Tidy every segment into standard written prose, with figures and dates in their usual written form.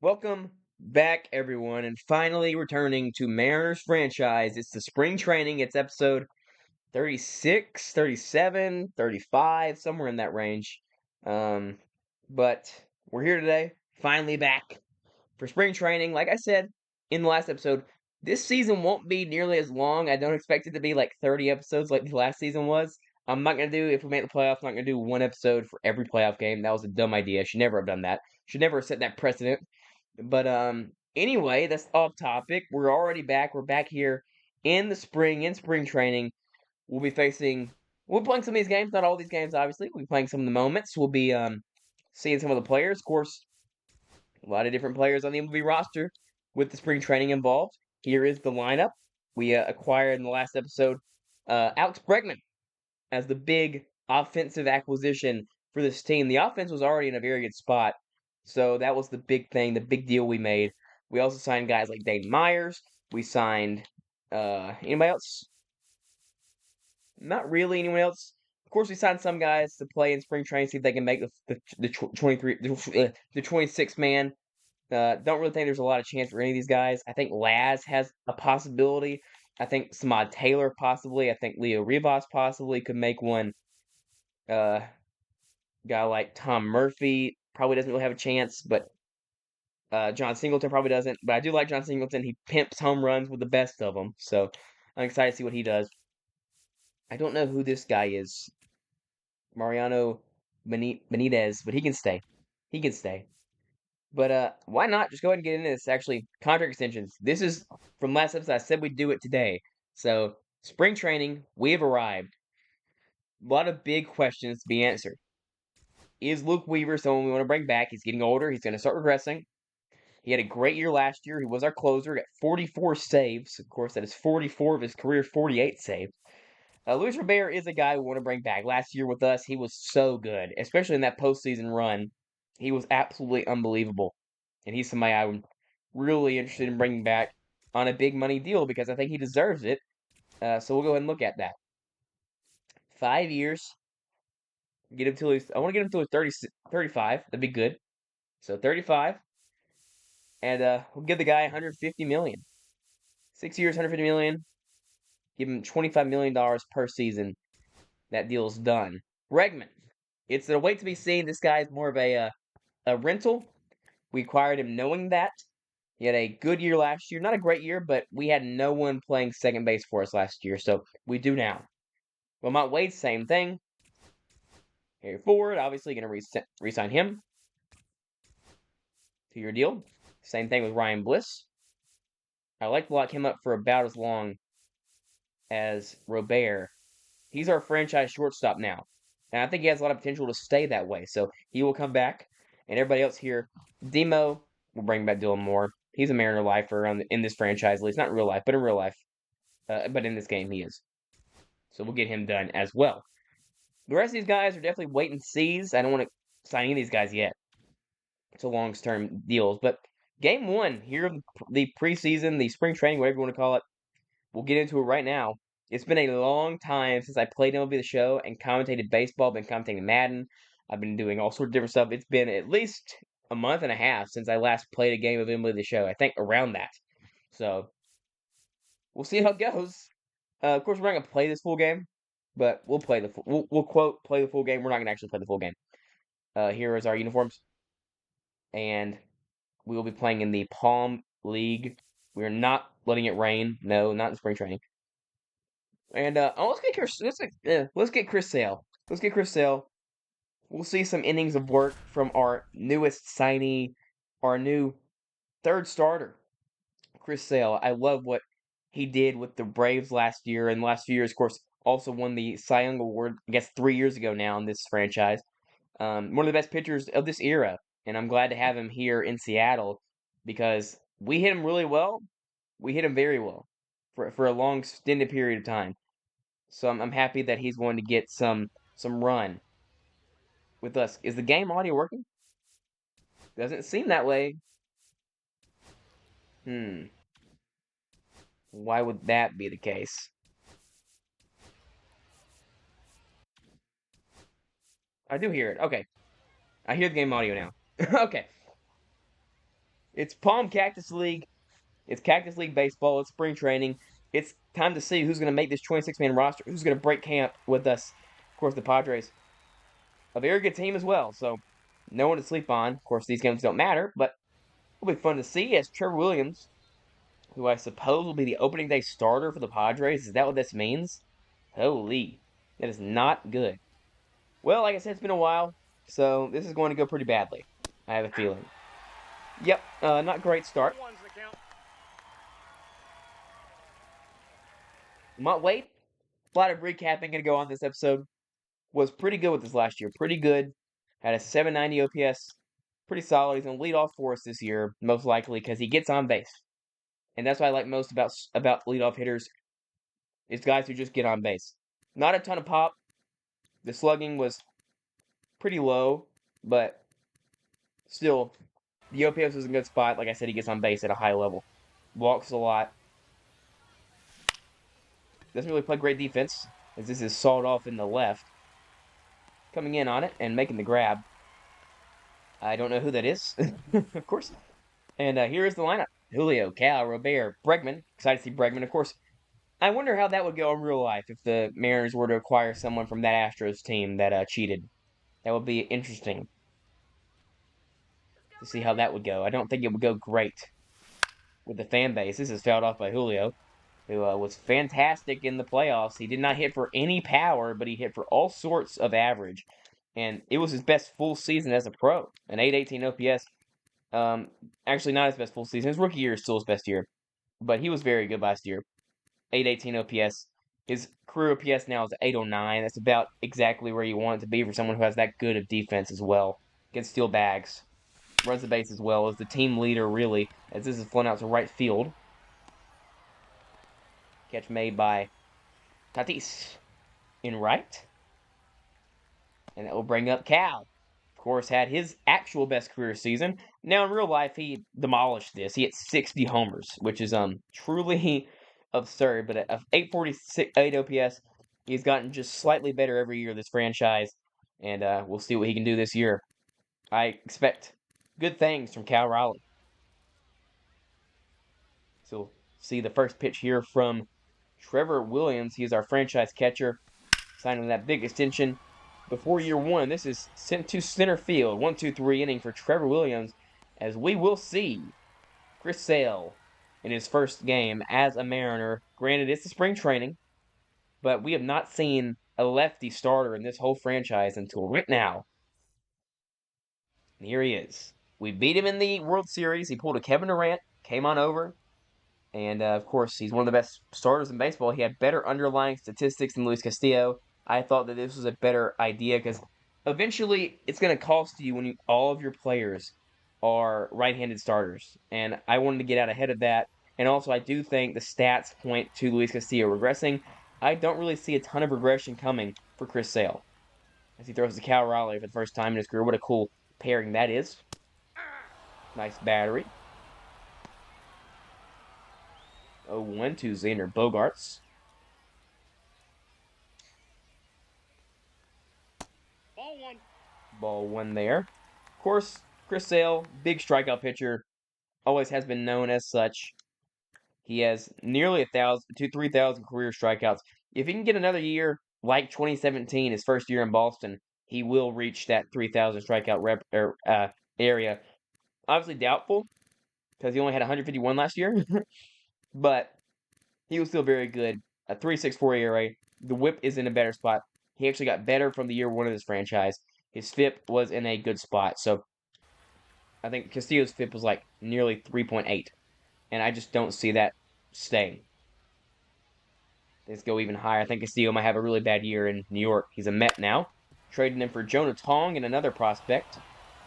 Welcome back, everyone, and finally returning to Mariners franchise. It's the spring training. It's episode 36, 37, 35, somewhere in that range. Um, but we're here today, finally back for spring training. Like I said in the last episode, this season won't be nearly as long. I don't expect it to be like 30 episodes like the last season was. I'm not going to do, if we make the playoffs, I'm not going to do one episode for every playoff game. That was a dumb idea. Should never have done that. Should never have set that precedent. But anyway, that's off topic. We're already back. We're back here in the spring, in spring training. We'll be facing we'll be playing some of these games, not all these games, obviously. We'll be playing some of the moments. We'll be seeing some of the players. Of course, a lot of different players on the MLB roster with the spring training involved. Here is the lineup. We acquired in the last episode Alex Bregman as the big offensive acquisition for this team. The offense was already in a very good spot, so that was the big thing, the big deal we made. We also signed guys like Dane Myers. We signed anybody else? Not really anyone else. Of course, we signed some guys to play in spring training, see if they can make the 23 the 26 man. Don't really think there's a lot of chance for any of these guys. I think Laz has a possibility. I think Samad Taylor possibly. I think Leo Rivas possibly could make one. Uh, Guy like Tom Murphy probably doesn't really have a chance, but John Singleton probably doesn't. But I do like John Singleton. He pimps home runs with the best of them, so I'm excited to see what he does. I don't know who this guy is, Mariano Benitez, but he can stay. He can stay. But why not just go ahead and get into this? Actually, contract extensions. This is from last episode. I said we'd do it today. So spring training, we have arrived. A lot of big questions to be answered. Is Luke Weaver someone we want to bring back? He's getting older. He's going to start regressing. He had a great year last year. He was our closer. Got 44 saves. Of course, that is 44 of his career 48 saves. Luis Robert is a guy we want to bring back. Last year with us, he was so good, especially in that postseason run. He was absolutely unbelievable. And he's somebody I'm really interested in bringing back on a big money deal because I think he deserves it. So we'll go ahead and look at that. 5 years. Get him till I want to get him till he's 30, 35. That'd be good. So 35. And we'll give the guy 150 million. 6 years, 150 million. Give him $25 million per season. That deal's done. Bregman. It's a wait to be seen. This guy's more of a rental. We acquired him knowing that. He had a good year last year. Not a great year, but we had no one playing second base for us last year, so we do now. Lamont Wade, same thing. Harry Ford, obviously going to re-sign him. 2-year deal. Same thing with Ryan Bliss. I like to lock him up for about as long as Robert. He's our franchise shortstop now. And I think he has a lot of potential to stay that way. So he will come back. And everybody else here, Demo, will bring back Dylan Moore. He's a Mariner lifer in this franchise, at least not in real life, but in real life. But in this game, he is. So we'll get him done as well. The rest of these guys are definitely wait and sees. I don't want to sign any of these guys yet. It's a long-term deals. But game one here of the preseason, the spring training, whatever you want to call it, we'll get into it right now. It's been a long time since I played MLB The Show and commentated baseball. Been commentating Madden. I've been doing all sorts of different stuff. It's been at least a month and a half since I last played a game of MLB The Show. I think around that. So we'll see how it goes. Of course, we're not gonna play this full game, but we'll play the we'll quote play the full game. We're not gonna actually play the full game. Here is our uniforms, and we will be playing in the Palm League. We're not letting it rain. No, not in spring training. And let's get Chris Sale. Let's get Chris Sale. We'll see some innings of work from our newest signee, our new third starter, Chris Sale. I love what he did with the Braves last year, and the last few years, of course, also won the Cy Young Award. I guess 3 years ago now in this franchise. One of the best pitchers of this era, and I'm glad to have him here in Seattle because we hit him really well. We hit him very well for a long extended period of time. So I'm happy that he's going to get some run with us. Is the game audio working? Doesn't seem that way. Why would that be the case? I do hear it. Okay. I hear the game audio now. Okay. It's Palm Cactus League. It's Cactus League baseball. It's spring training. It's time to see who's going to make this 26-man roster. Who's going to break camp with us? Of course, the Padres, a very good team as well. So, no one to sleep on. Of course, these games don't matter, but it'll be fun to see as Trevor Williams, who I suppose will be the opening day starter for the Padres. Is that what this means? Holy, that is not good. Well, like I said, it's been a while, so this is going to go pretty badly. I have a feeling. Yep, not great start. Mont Wade, a lot of recapping going to go on this episode. Was pretty good with this last year. Pretty good. Had a 790 OPS. Pretty solid. He's going to lead off for us this year, most likely, because he gets on base. And that's what I like most about leadoff hitters is guys who just get on base. Not a ton of pop. The slugging was pretty low, but still, the OPS is in a good spot. Like I said, he gets on base at a high level. Walks a lot. Doesn't really play great defense, as this is sawed off in the left. Coming in on it and making the grab. I don't know who that is, of course. And here is the lineup. Julio, Cal, Robert, Bregman. Excited to see Bregman, of course. I wonder how that would go in real life if the Mariners were to acquire someone from that Astros team that cheated. That would be interesting to see how that would go. I don't think it would go great with the fan base. This is fouled off by Julio, who was fantastic in the playoffs. He did not hit for any power, but he hit for all sorts of average. And it was his best full season as a pro. An 818 OPS. Actually, not his best full season. His rookie year is still his best year. But he was very good last year. 818 OPS. His career OPS now is 809. That's about exactly where you want it to be for someone who has that good of defense as well. Can steal bags. Runs the base as well. Is the team leader, really, as this is flown out to right field. Catch made by Tatis in right. And that will bring up Cal. Of course, had his actual best career season. Now, in real life, he demolished this. He hit 60 homers, which is truly absurd. But at 846, 8 OPS, he's gotten just slightly better every year this franchise. And we'll see what he can do this year. I expect good things from Cal Raleigh. So, see the first pitch here from Trevor Williams. He is our franchise catcher, signing that big extension before year one. This is sent to center field. 1-2-3 inning for Trevor Williams, as we will see Chris Sale in his first game as a Mariner. Granted, it's the spring training, but we have not seen a lefty starter in this whole franchise until right now. And here he is. We beat him in the World Series. He pulled a Kevin Durant, came on over, and of course, he's one of the best starters in baseball. He had better underlying statistics than Luis Castillo. I thought that this was a better idea because eventually it's going to cost you when all of your players are right-handed starters. And I wanted to get out ahead of that. And also, I do think the stats point to Luis Castillo regressing. I don't really see a ton of regression coming for Chris Sale as he throws to Cal Raleigh for the first time in his career. What a cool pairing that is. Nice battery. 0-1 to Xander Bogaerts. Ball one there. Of course, Chris Sale, big strikeout pitcher, always has been known as such. He has nearly 1,000 to 3,000 career strikeouts. If he can get another year like 2017, his first year in Boston, he will reach that 3,000 strikeout area. Obviously doubtful because he only had 151 last year, but he was still very good. A 3.64 ERA. The WHIP is in a better spot. He actually got better from the year one of this franchise. His FIP was in a good spot. So I think Castillo's FIP was like nearly 3.8. And I just don't see that staying. Let's go even higher. I think Castillo might have a really bad year in New York. He's a Met now. Trading him for Jonah Tong and another prospect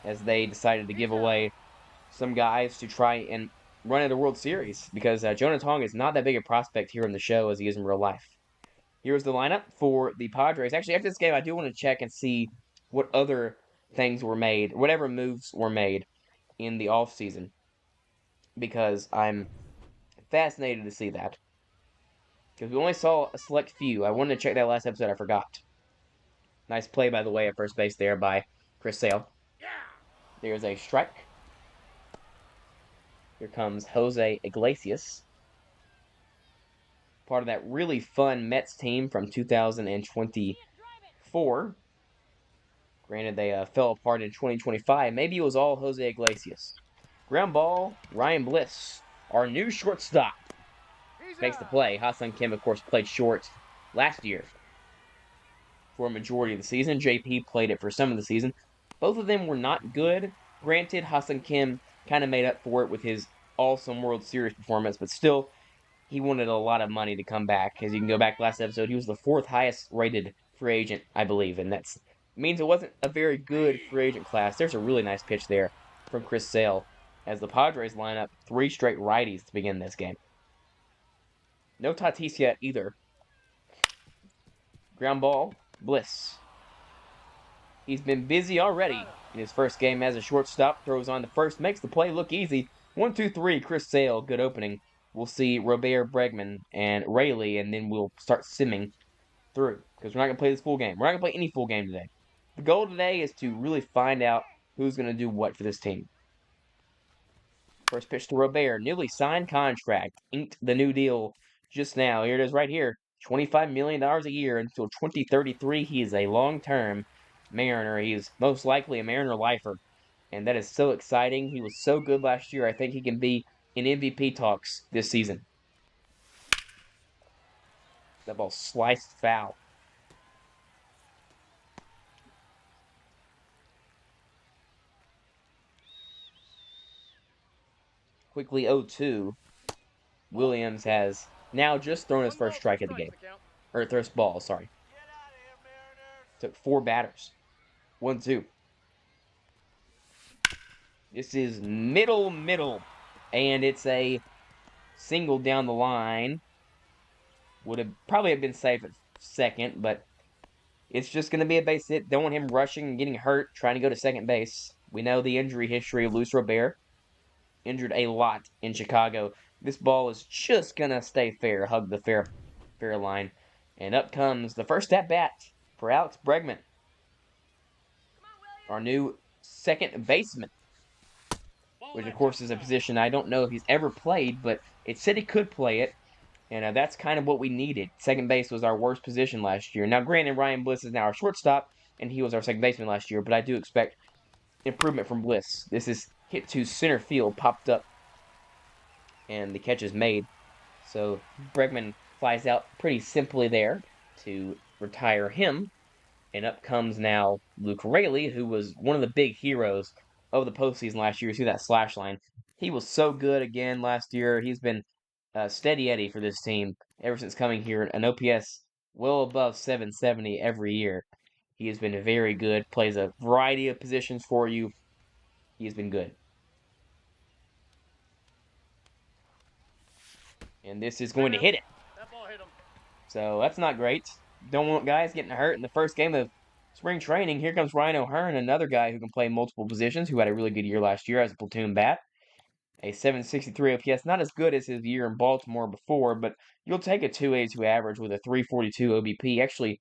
as they decided to give away some guys to try and run at the World Series because Jonah Tong is not that big a prospect here in the show as he is in real life. Here's the lineup for the Padres. Actually, after this game, I do want to check and see what other things were made, whatever moves were made in the offseason, because I'm fascinated to see that. Because we only saw a select few. I wanted to check that last episode. I forgot. Nice play, by the way, at first base there by Chris Sale. There's a strike. Here comes Jose Iglesias, part of that really fun Mets team from 2024. Granted, they fell apart in 2025. Maybe it was all Jose Iglesias. Ground ball, Ryan Bliss, our new shortstop, makes the play. Ha-Seong Kim, of course, played short last year for a majority of the season. JP played it for some of the season. Both of them were not good. Granted, Ha-Seong Kim kind of made up for it with his awesome World Series performance, but still, he wanted a lot of money to come back. As you can go back last episode, he was the fourth highest rated free agent, I believe, and that means it wasn't a very good free agent class. There's a really nice pitch there from Chris Sale as the Padres line up 3 straight righties to begin this game. No Tatis yet either. Ground ball, Bliss. He's been busy already in his first game as a shortstop. Throws on the first, makes the play look easy. 1-2-3, Chris Sale, good opening. We'll see Robert Bregman and Rayleigh, and then we'll start simming through because we're not going to play this full game. We're not going to play any full game today. The goal today is to really find out who's going to do what for this team. First pitch to Robert, newly signed contract, inked the new deal just now. Here it is right here. $25 million a year until 2033. He is a long-term Mariner. He is most likely a Mariner lifer, and that is so exciting. He was so good last year. I think he can be in MVP talks this season. That ball sliced foul. Quickly 0-2. Williams has now just thrown his first strike of the game. Or first ball, sorry. Took 4 batters. 1-2. This is middle. And it's a single down the line. Would have probably have been safe at second, but it's just going to be a base hit. Don't want him rushing and getting hurt, trying to go to second base. We know the injury history of Luis Robert. Injured a lot in Chicago. This ball is just going to stay fair, hug the fair line. And up comes the first at-bat for Alex Bregman, our new second baseman, which, of course, is a position I don't know if he's ever played, but it said he could play it, and that's kind of what we needed. Second base was our worst position last year. Now, granted, Ryan Bliss is now our shortstop, and he was our second baseman last year, but I do expect improvement from Bliss. This is hit to center field, popped up, and the catch is made. So Bregman flies out pretty simply there to retire him. And up comes now Luke Rayleigh, who was one of the big heroes of the postseason last year. You see that slash line. He was so good again last year. He's been steady Eddie for this team ever since coming here. An OPS well above 770 every year. He has been very good. Plays a variety of positions for you. He's been good. And this is going to hit it. That ball hit him. So that's not great. Don't want guys getting hurt in the first game of spring training. Here comes Ryan O'Hearn, another guy who can play multiple positions, who had a really good year last year as a platoon bat. A 763 OPS, not as good as his year in Baltimore before, but you'll take a 282 average with a 342 OBP. Actually,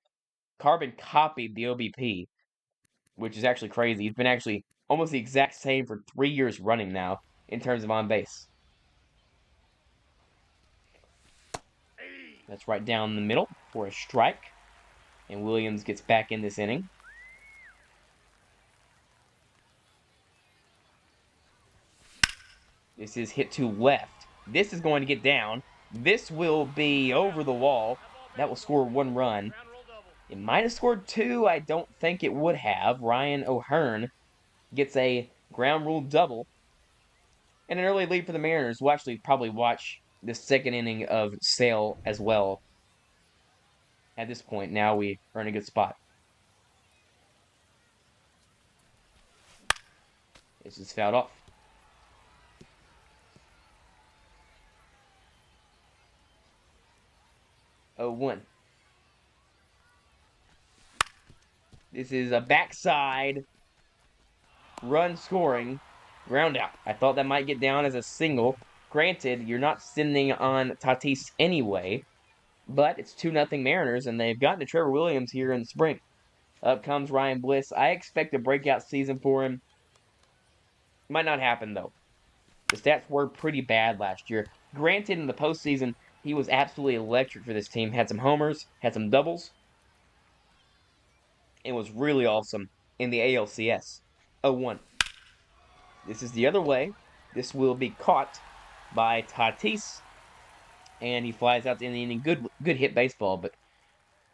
Carbon copied the OBP, which is actually crazy. He's been actually almost the exact same for 3 years running now in terms of on base. That's right down the middle for a strike. And Williams gets back in this inning. This is hit to left. This is going to get down. This will be over the wall. That will score 1 run. It might have scored 2. I don't think it would have. Ryan O'Hearn gets a ground rule double. And an early lead for the Mariners. We'll actually probably watch the second inning of Sale as well. At this point, now we are in a good spot. This is fouled off. 0-1. This is a backside run scoring ground out. I thought that might get down as a single. Granted, you're not sending on Tatis anyway, but it's 2-0 Mariners, and they've gotten to Trevor Williams here in the spring. Up comes Ryan Bliss. I expect a breakout season for him. Might not happen, though. The stats were pretty bad last year. Granted, in the postseason, he was absolutely electric for this team. Had some homers, had some doubles, and was really awesome in the ALCS. 0-1. This is the other way. This will be caught by Tatis, and he flies out to the inning. Good hit baseball, but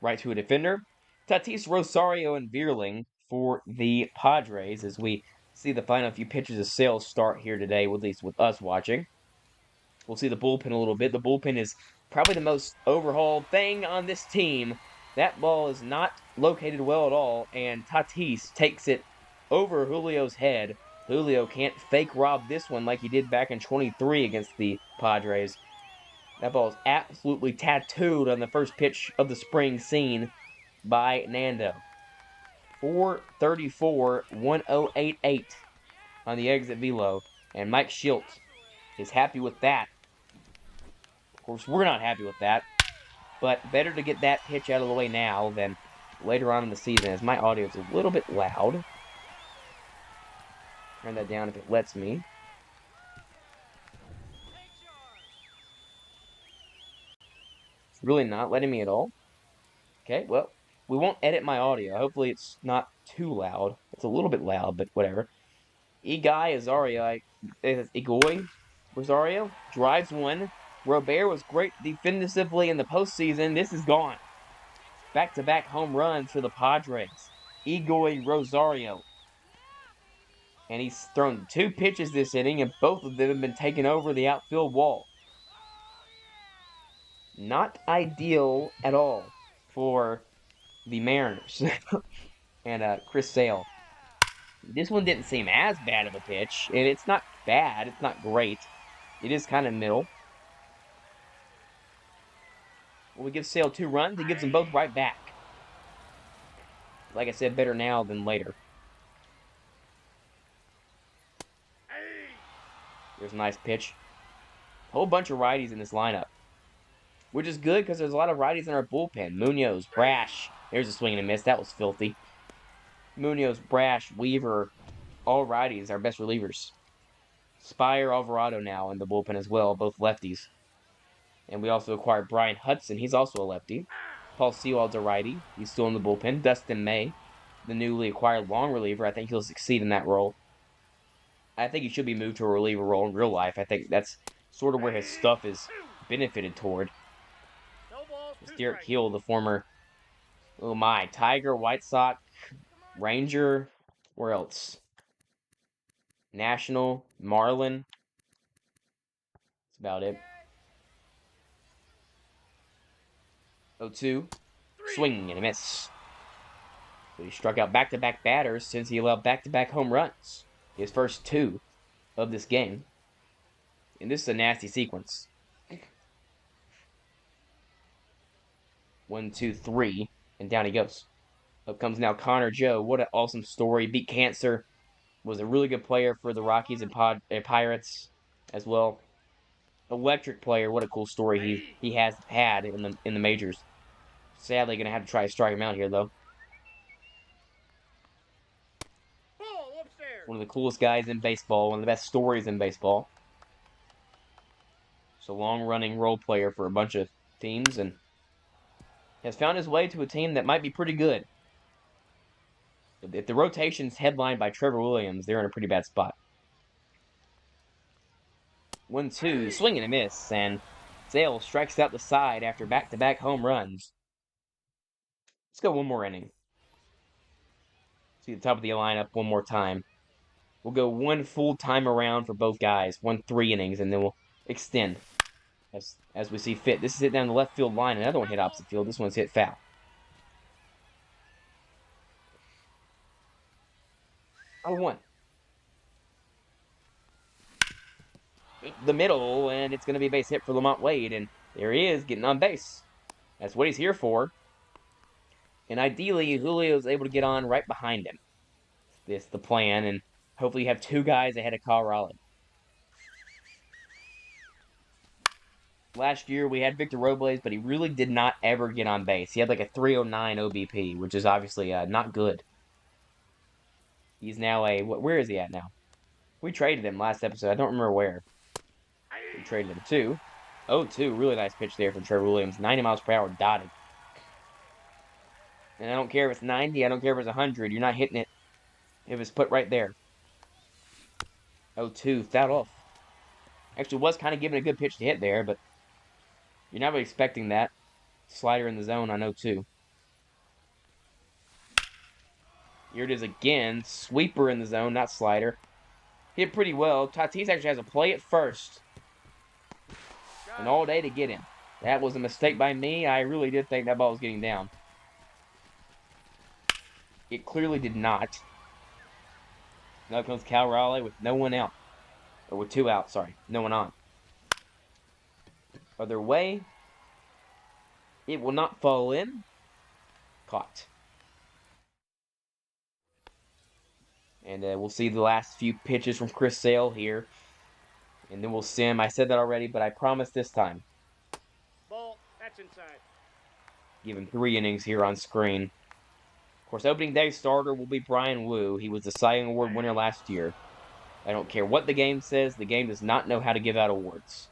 right to a defender. Tatis, Rosario, and Veerling for the Padres as we see the final few pitches of Sales start here today, at least with us watching. We'll see the bullpen a little bit. The bullpen is probably the most overhauled thing on this team. That ball is not located well at all, and Tatis takes it over Julio's head. Julio can't fake rob this one like he did back in 23 against the Padres. That ball is absolutely tattooed on the first pitch of the spring scene by Nando. 434, 1088 on the exit velo, and Mike Schultz is happy with that. Of course, we're not happy with that, but better to get that pitch out of the way now than later on in the season, as my audio is a little bit loud. Turn that down if it lets me. It's really not letting me at all. Okay, well, we won't edit my audio. Hopefully it's not too loud. It's a little bit loud, but whatever. Egoy Rosario drives one. Robert was great defensively in the postseason. This is gone. Back-to-back home runs for the Padres. Egoy Rosario. And he's thrown 2 pitches this inning, and both of them have been taken over the outfield wall. Not ideal at all for the Mariners and Chris Sale. This one didn't seem as bad of a pitch, and it's not bad. It's not great. It is kind of middle. When we give Sale 2 runs, he gives them both right back. Like I said, better now than later. There's a nice pitch. A whole bunch of righties in this lineup, which is good because there's a lot of righties in our bullpen. Munoz, Brash. There's a swing and a miss. That was filthy. Munoz, Brash, Weaver, all righties, our best relievers. Spire, Alvarado now in the bullpen as well, both lefties. And we also acquired Brian Hudson. He's also a lefty. Paul Sewald's a righty. He's still in the bullpen. Dustin May, the newly acquired long reliever. I think he'll succeed in that role. I think he should be moved to a reliever role in real life. I think that's sort of where his stuff is benefited toward. It's Derek Hill, the former, Tiger, White Sox, Ranger, where else? National, Marlin. That's about it. 0-2. Swing and a miss. So he struck out back-to-back batters since he allowed back-to-back home runs. His first 2 of this game. And this is a nasty sequence. 1, 2, 3, and down he goes. Up comes now Connor Joe. What an awesome story. Beat cancer. Was a really good player for the Rockies and Pirates as well. Electric player. What a cool story he has had in the majors. Sadly, gonna have to try to strike him out here though. One of the coolest guys in baseball. One of the best stories in baseball. Just a long-running role player for a bunch of teams and has found his way to a team that might be pretty good. If the rotation's headlined by Trevor Williams, they're in a pretty bad spot. 1-2, swing and a miss, and Sale strikes out the side after back-to-back home runs. Let's go one more inning. See the top of the lineup one more time. We'll go one full time around for both guys, 3 innings, and then we'll extend as we see fit. This is hit down the left field line. Another one hit opposite field. This one's hit foul. 0-1. The middle, and it's going to be a base hit for Lamont Wade, and there he is, getting on base. That's what he's here for. And ideally, Julio's able to get on right behind him. That's the plan, and hopefully you have 2 guys ahead of Kyle Raleigh. Last year, we had Victor Robles, but he really did not ever get on base. He had like a 309 OBP, which is obviously not good. He's now where is he at now? We traded him last episode. I don't remember where. We traded him too. 0-2. Really nice pitch there from Trevor Williams. 90 miles per hour dotted. And I don't care if it's 90. I don't care if it's 100. You're not hitting it if it's put right there. 0-2. Fouled off. Actually, was kind of giving a good pitch to hit there, but you're not really expecting that. Slider in the zone on 0-2. Here it is again. Sweeper in the zone, not slider. Hit pretty well. Tatis actually has a play at first. And all day to get him. That was a mistake by me. I really did think that ball was getting down. It clearly did not. Now comes Cal Raleigh with no one out. Or with 2 out, sorry. No one on. Other way. It will not fall in. Caught. And we'll see the last few pitches from Chris Sale here. And then we'll sim. I said that already, but I promise this time. Ball, that's inside. Give him 3 innings here on screen. Of course, opening day starter will be Brian Wu. He was the Cy Young Award winner last year. I don't care what the game says. The game does not know how to give out awards.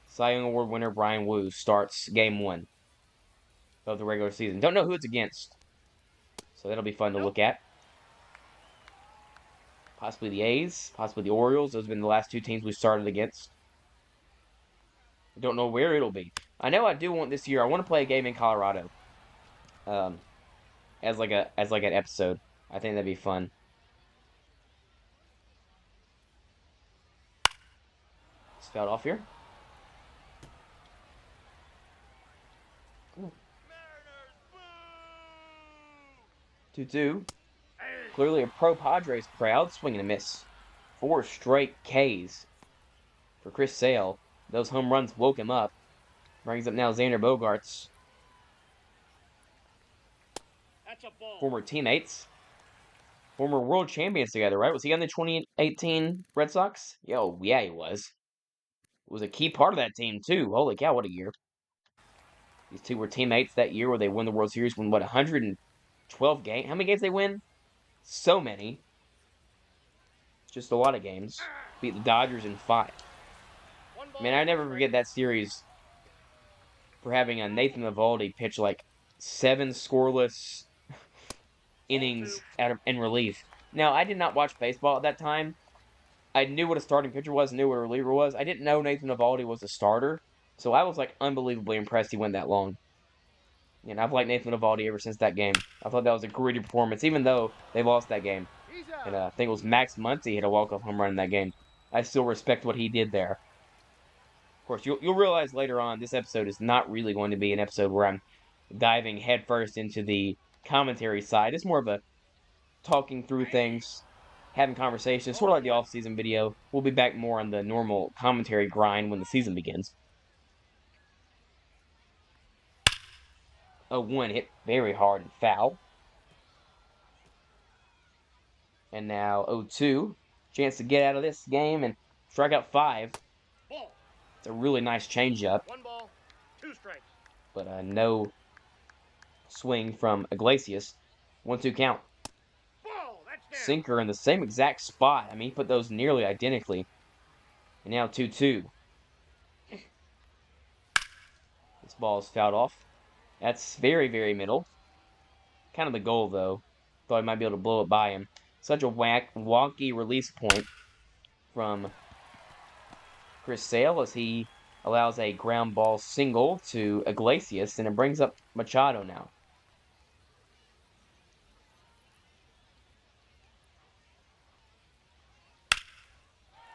Cy Young Award winner Brian Wu starts game 1 of the regular season. Don't know who it's against. So that'll be fun to look at. Possibly the A's, possibly the Orioles. Those have been the last 2 teams we started against. I don't know where it'll be. I know I do want this year. I want to play a game in Colorado. As like an episode. I think that'd be fun. It's fouled off here. 2-2. Clearly a pro Padres crowd. Swinging a miss. 4 straight Ks for Chris Sale. Those home runs woke him up. Brings up now Xander Bogaerts. That's a ball. Former teammates. Former world champions together, right? Was he on the 2018 Red Sox? Yo, yeah, he was. Was a key part of that team, too. Holy cow, what a year. These two were teammates that year where they won the World Series, won, what, 112 games? How many games they win? So many. Just a lot of games. Beat the Dodgers in 5. Man, I never forget that series for having a Nathan Eovaldi pitch like 7 scoreless innings in relief. Now, I did not watch baseball at that time. I knew what a starting pitcher was, knew what a reliever was. I didn't know Nathan Eovaldi was a starter, so I was like unbelievably impressed he went that long. And I've liked Nathan Eovaldi ever since that game. I thought that was a gritty performance, even though they lost that game. And I think it was Max Muncy hit a walk-off home run in that game. I still respect what he did there. Of course, you'll realize later on this episode is not really going to be an episode where I'm diving headfirst into the commentary side. It's more of a talking through things, having conversations, sort of like the off-season video. We'll be back more on the normal commentary grind when the season begins. 0-1 hit very hard and foul. And now 0-2. Chance to get out of this game and strike out 5. It's a really nice changeup. 1 ball, 2 strikes. But no swing from Iglesias. 1-2 count. Ball, that's down. Sinker in the same exact spot. I mean, he put those nearly identically. And now 2-2. This ball is fouled off. That's very, very middle. Kind of the goal, though. Thought he might be able to blow it by him. Such a wonky release point from Chris Sale as he allows a ground ball single to Iglesias, and it brings up Machado now.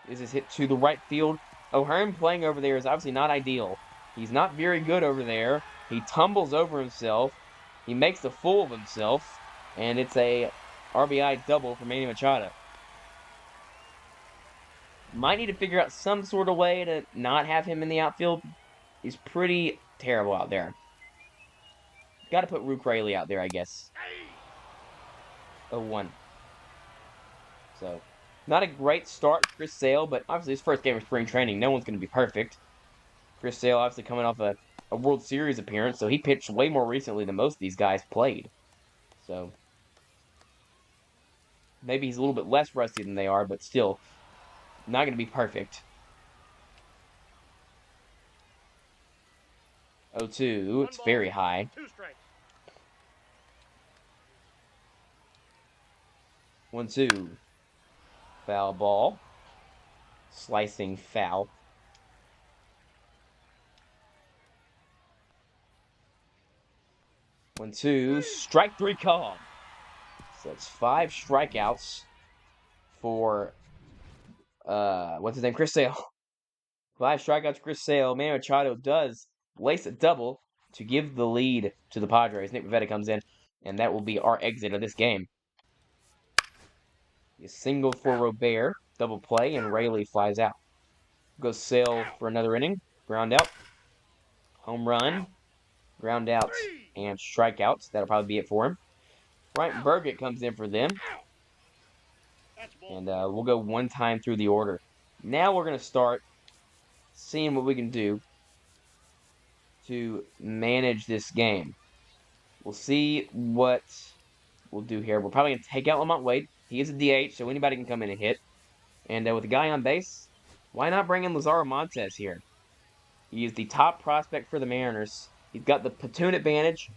This is hit to the right field. O'Hearn playing over there is obviously not ideal. He's not very good over there. He tumbles over himself. He makes a fool of himself. And it's a RBI double for Manny Machado. Might need to figure out some sort of way to not have him in the outfield. He's pretty terrible out there. Got to put Rook Rayleigh out there, I guess. 0-1. So, not a great start for Chris Sale, but obviously his first game of spring training. No one's going to be perfect. Chris Sale obviously coming off a World Series appearance, so he pitched way more recently than most of these guys played. So, maybe he's a little bit less rusty than they are, but still, Not going to be perfect. 0-2. It's very high. 2 strikes. 1-2. Foul ball. Slicing foul. 1-2. Strike 3 called. So it's 5 strikeouts for what's his name? Chris Sale. 5 strikeouts, Chris Sale. Manny Machado does lace a double to give the lead to the Padres. Nick Pivetta comes in, and that will be our exit of this game. A single for Robert, double play, and Rayleigh flies out. Goes Sale for another inning, ground out, home run, ground out, and strikeouts. That'll probably be it for him. Bryant Burgett comes in for them, and we'll go one time through the order. Now we're going to start seeing what we can do to manage this game. We'll see what we'll do here. We're probably going to take out Lamont Wade. He is a DH, so anybody can come in and hit. And with a guy on base, why not bring in Lazaro Montes here? He is the top prospect for the Mariners. He's got the platoon advantage.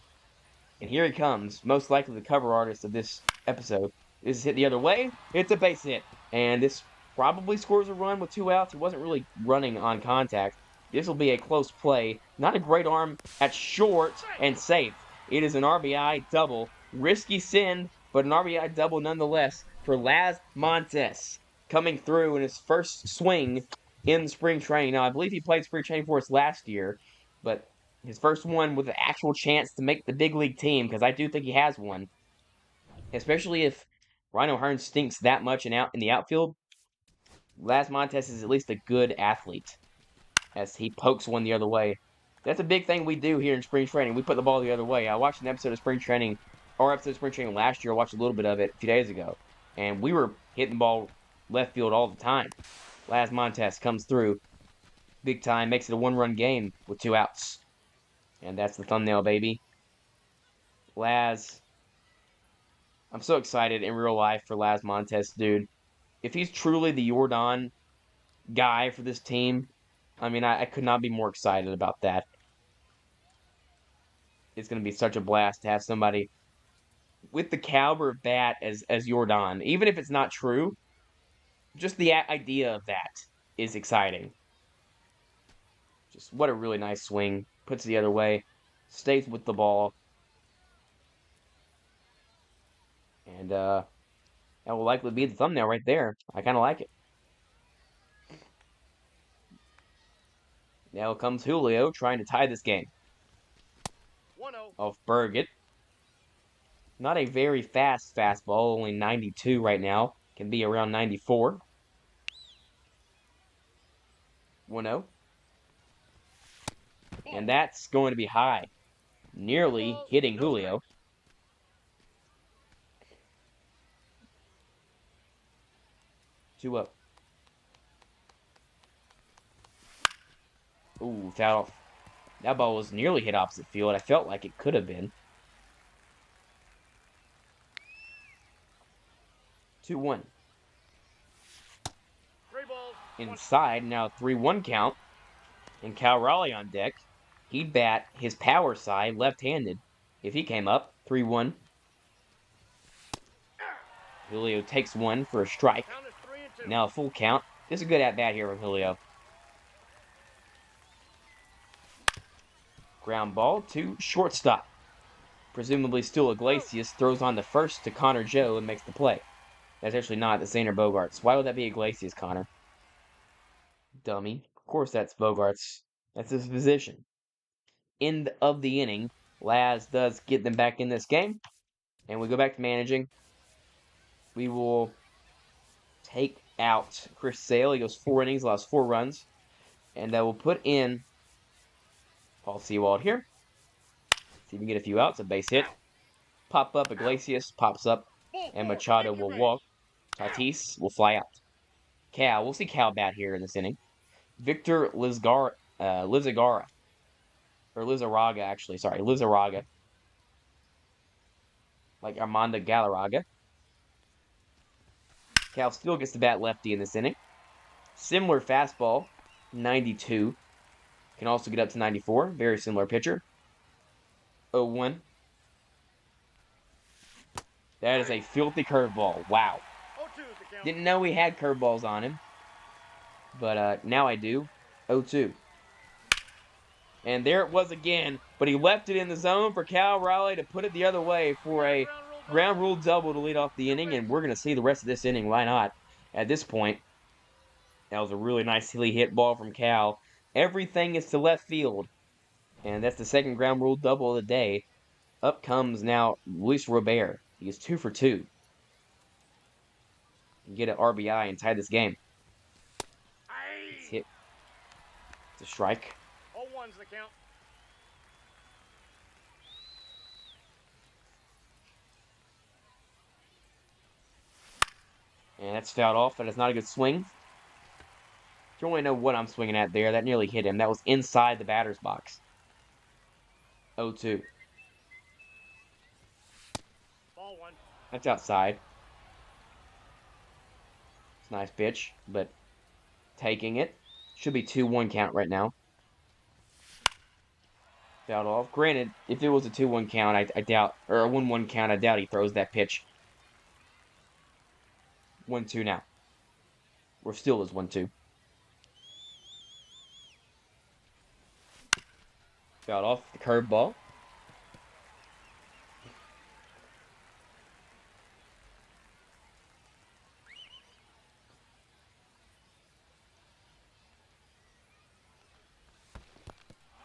And here he comes, most likely the cover artist of this episode. This is hit the other way. It's a base hit. And this probably scores a run with 2 outs. He wasn't really running on contact. This will be a close play. Not a great arm at short and safe. It is an RBI double. Risky send, but an RBI double nonetheless for Laz Montes. Coming through in his first swing in spring training. Now, I believe he played spring training for us last year, but his first one with an actual chance to make the big league team, because I do think he has one. Especially if Rhino Hearn stinks that much in the outfield. Laz Montes is at least a good athlete, as he pokes one the other way. That's a big thing we do here in spring training. We put the ball the other way. I watched an episode of spring training last year. I watched a little bit of it a few days ago, and we were hitting the ball left field all the time. Laz Montes comes through big time, makes it a 1-run game with 2 outs. And that's the thumbnail, baby. Laz. I'm so excited in real life for Laz Montes, dude. If he's truly the Jordan guy for this team, I mean, I could not be more excited about that. It's going to be such a blast to have somebody with the caliber of bat as Jordan. Even if it's not true, just the idea of that is exciting. Just what a really nice swing. Puts it the other way. Stays with the ball. And that will likely be the thumbnail right there. I kind of like it. Now comes Julio trying to tie this game. 1-0. Off Burgett. Not a very fast fastball, only 92 right now. Can be around 94. 1-0. And that's going to be high. Nearly hitting Julio. Two up. Ooh, foul. That ball was nearly hit opposite field. I felt like it could have been. 2-1. 3 balls. Inside, now 3-1 count. And Cal Raleigh on deck. He'd bat his power side left-handed if he came up. 3-1. Julio takes one for a strike. Now a full count. This is a good at-bat here from Julio. Ground ball to shortstop. Presumably still Iglesias throws on the first to Connor Joe and makes the play. That's actually not the Sainer Bogarts. Why would that be Iglesias, Connor? Dummy. Of course that's Bogarts. That's his position. End of the inning. Laz does get them back in this game. And we go back to managing. We will take out Chris Sale. He goes 4 innings, lost 4 runs. And we'll put in Paul Sewald here. See if we can get a few outs. A base hit. Pop up. Iglesias pops up. And Machado will walk. Tatis will fly out. Cal. We'll see Cal bat here in this inning. Victor Lizagara. Or Lizarraga, actually. Sorry, Lizarraga. Like Armando Galarraga. Cal still gets the bat lefty in this inning. Similar fastball, 92. Can also get up to 94. Very similar pitcher. 0-1. That is a filthy curveball. Wow. 0-2 is the count. Didn't know he had curveballs on him. But now I do. 0-2. And there it was again, but he left it in the zone for Cal Raleigh to put it the other way for a ground rule double to lead off the inning, and we're going to see the rest of this inning. Why not? At this point, that was a really nicely hit ball from Cal. Everything is to left field, and that's the second ground rule double of the day. Up comes now Luis Robert. He is 2 for 2. Get an RBI and tie this game. It's hit. It's a strike. 0-1's the count. And that's fouled off. That is not a good swing. You only know what I'm swinging at there. That nearly hit him. That was inside the batter's box. 0-2. Ball 1. That's outside. It's a nice pitch, but taking it. Should be 2-1 count right now. Fouled off. Granted, if it was a 2-1 count, I doubt, or a 1-1 count, I doubt he throws that pitch. 1-2 now. We're still is 1-2. Fouled off the curveball.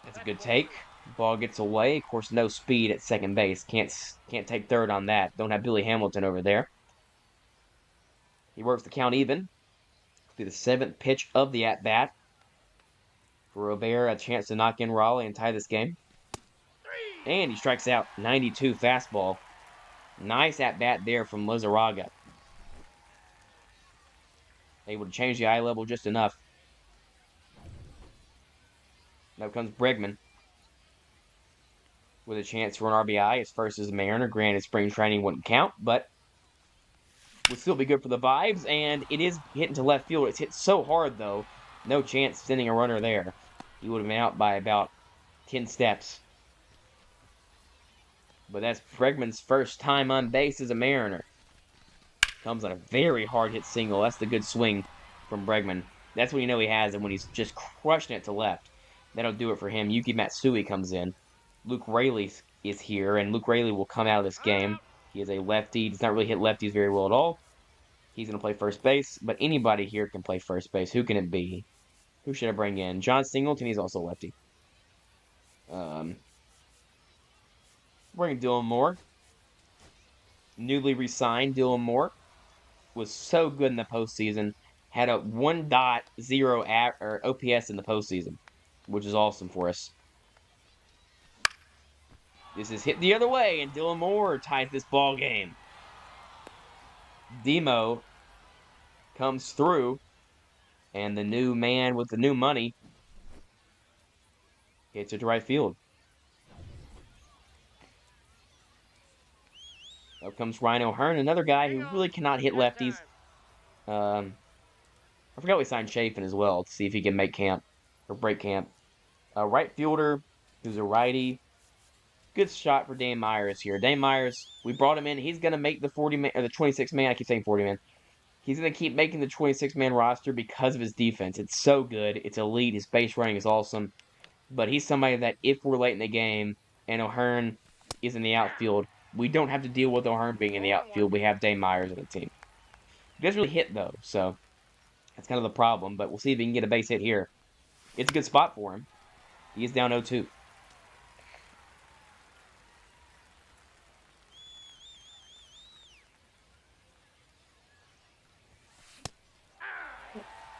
That's a good take. Ball gets away. Of course, no speed at second base. Can't take third on that. Don't have Billy Hamilton over there. He works the count even. It'll be the 7th pitch of the at-bat. For Robert, a chance to knock in Raleigh and tie this game. And he strikes out. 92 fastball. Nice at-bat there from Lizarraga. Able to change the eye level just enough. Now comes Bregman with a chance for an RBI. His first as a Mariner. Granted, spring training wouldn't count, but would still be good for the vibes. And it is hitting to left field. It's hit so hard, though. No chance sending a runner there. He would have been out by about 10 steps. But that's Bregman's first time on base as a Mariner. Comes on a very hard hit single. That's the good swing from Bregman. That's when you know he has it, when he's just crushing it to left. That'll do it for him. Yuki Matsui comes in. Luke Raley is here, and Luke Raley will come out of this game. He is a lefty. Does not really hit lefties very well at all. He's going to play first base, but anybody here can play first base. Who can it be? Who should I bring in? John Singleton, he's also a lefty. Bring Dylan Moore. Newly re-signed Dylan Moore. Was so good in the postseason. Had a 1.0 or OPS in the postseason, which is awesome for us. This is hit the other way, and Dylan Moore ties this ball game. Demo comes through, and the new man with the new money gets it to right field. Up comes Ryan O'Hearn, another guy who really cannot hit lefties. I forgot we signed Chafin as well to see if he can make camp or break camp. A right fielder who's a righty. Good shot for Dane Myers here. Dane Myers, we brought him in. He's going to make the 40-man or the 26-man. I keep saying 40-man. He's going to keep making the 26-man roster because of his defense. It's so good. It's elite. His base running is awesome. But he's somebody that if we're late in the game and O'Hearn is in the outfield, we don't have to deal with O'Hearn being in the outfield. We have Dane Myers on the team. He doesn't really hit, though, so that's kind of the problem. But we'll see if he can get a base hit here. It's a good spot for him. He is down 0-2.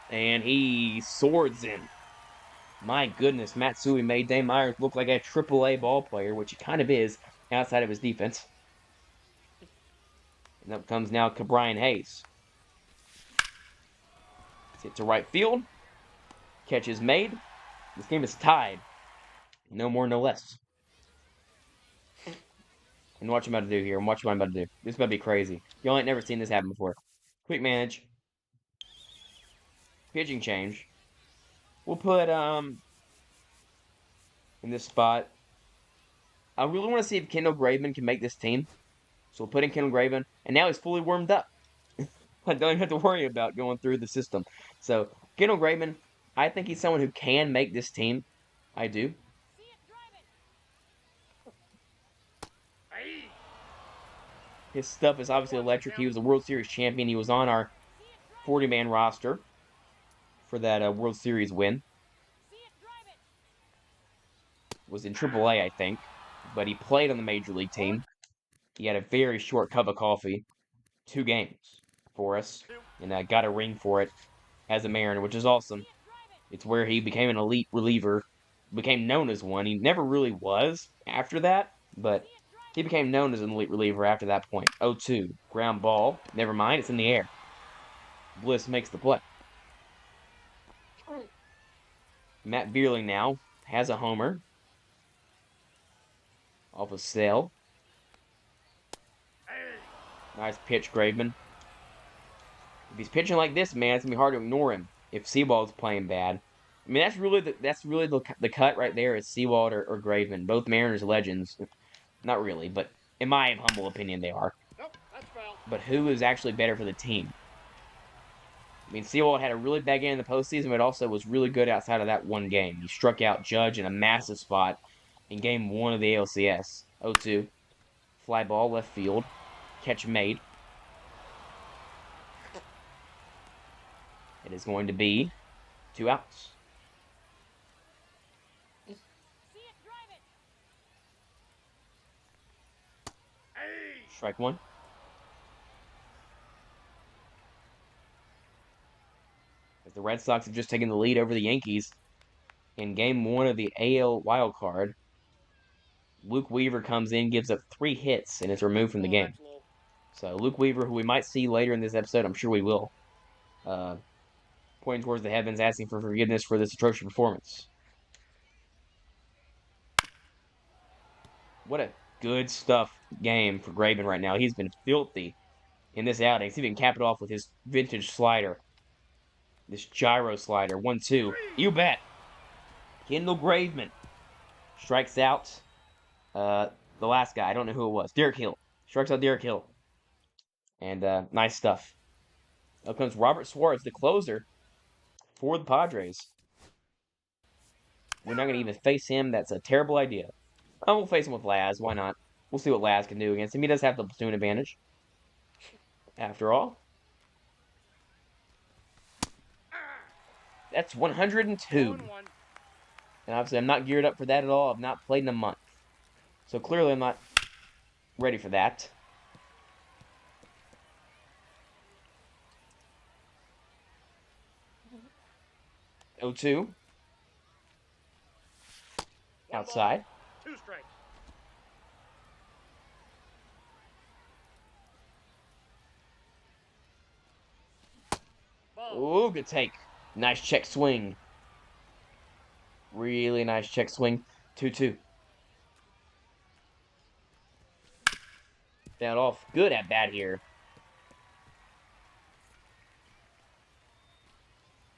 And he swords in. My goodness, Matsui made Dane Myers look like a AAA ball player, which he kind of is outside of his defense. And up comes now Brian Hayes. It's hit to right field. Catch is made. This game is tied. No more, no less. And watch what I'm about to do here. And watch what I'm about to do. This is about to be crazy. Y'all ain't never seen this happen before. Quick manage. Pitching change. We'll put in this spot. I really want to see if Kendall Graveman can make this team. So we'll put in Kendall Graveman, and now he's fully warmed up. I don't even have to worry about going through the system. So Kendall Graveman, I think he's someone who can make this team. I do. His stuff is obviously electric. He was a World Series champion. He was on our 40-man roster for that World Series win. Was in AAA, I think, but he played on the Major League team. He had a very short cup of coffee, 2 games for us, and got a ring for it as a Mariner, which is awesome. It's where he became an elite reliever, became known as one. He never really was after that, but he became known as an elite reliever after that point. 0-2, ground ball. Never mind, it's in the air. Bliss makes the play. Matt Beerling now has a homer off of Sale. Nice pitch, Graveman. If he's pitching like this, man, it's gonna be hard to ignore him if Seawald's playing bad. I mean, that's really the cut right there is Sewald or Graveman. Both Mariners legends. Not really, but in my humble opinion, they are. Nope, that's foul. But who is actually better for the team? I mean, Sewald had a really bad game in the postseason, but also was really good outside of that one game. He struck out Judge in a massive spot in Game 1 of the ALCS. 0-2. Fly ball, left field. Catch made. It is going to be 2 outs. Strike 1. As the Red Sox have just taken the lead over the Yankees in Game 1 of the AL wildcard. Luke Weaver comes in, gives up 3 hits, and is removed from the game. So Luke Weaver, who we might see later in this episode, I'm sure we will, pointing towards the heavens, asking for forgiveness for this atrocious performance. What a good stuff game for Graveman right now. He's been filthy in this outing. He's even capped it off with his vintage slider. This gyro slider. 1-2. You bet. Kendall Graveman strikes out the last guy. I don't know who it was. Derek Hill. Strikes out Derek Hill. And nice stuff. Up comes Robert Suarez, the closer for the Padres. We're not going to even face him. That's a terrible idea. Oh, we'll face him with Laz. Why not? We'll see what Laz can do against him. He does have the platoon advantage. After all. That's 102. And obviously, I'm not geared up for that at all. I've not played in a month. So clearly, I'm not ready for that. Oh, 2. Outside. 2 strikes. Ooh, good take. Nice check swing. Really nice check swing. 2-2. Down off. Good at bat here.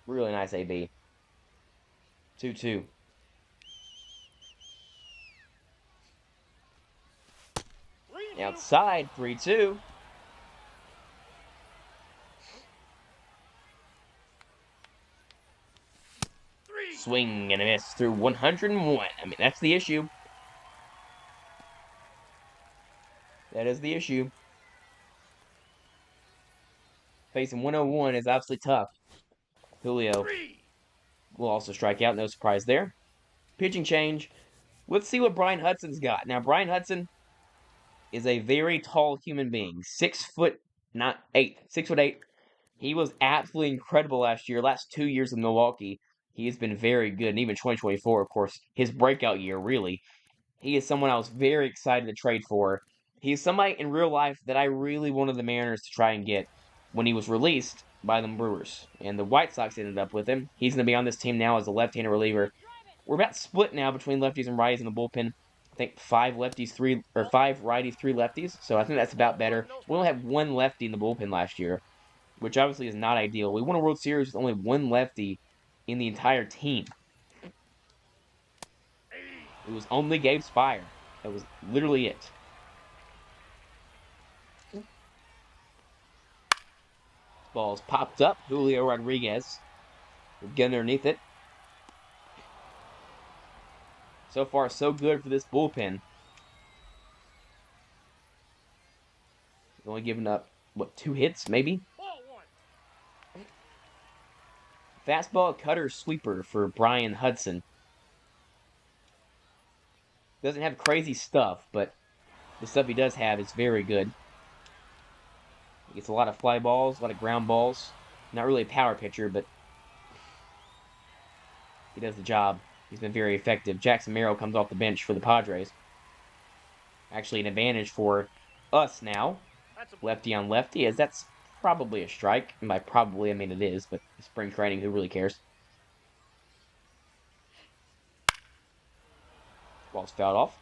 Really nice AB. 2-2. Outside. 3-2. Swing and a miss through 101. I mean, that's the issue. That is the issue. Facing 101 is absolutely tough. Julio will also strike out. No surprise there. Pitching change. Let's see what Brian Hudson's got. Now, Brian Hudson is a very tall human being. 6'8". He was absolutely incredible last year. Last 2 years in Milwaukee, he has been very good. And even 2024, of course, his breakout year, really. He is someone I was very excited to trade for. He's somebody in real life that I really wanted the Mariners to try and get when he was released by the Brewers. And the White Sox ended up with him. He's going to be on this team now as a left-handed reliever. We're about split now between lefties and righties in the bullpen. I think 5 righties, 3 lefties. So I think that's about better. We only had 1 lefty in the bullpen last year. which obviously is not ideal. We won a World Series with only one lefty in the entire team. It was only Gabe Spire. That was literally it. Ball's popped up. Julio Rodriguez will get underneath it. So far, so good for this bullpen. He's only given up, 2 hits, maybe? Ball one. Fastball, cutter, sweeper for Brian Hudson. Doesn't have crazy stuff, but the stuff he does have is very good. He gets a lot of fly balls, a lot of ground balls. Not really a power pitcher, but he does the job. He's been very effective. Jackson Merrill comes off the bench for the Padres. Actually, an advantage for us now. Lefty on lefty, as that's probably a strike. And by probably, I mean it is, but spring training, who really cares? Ball's fouled off.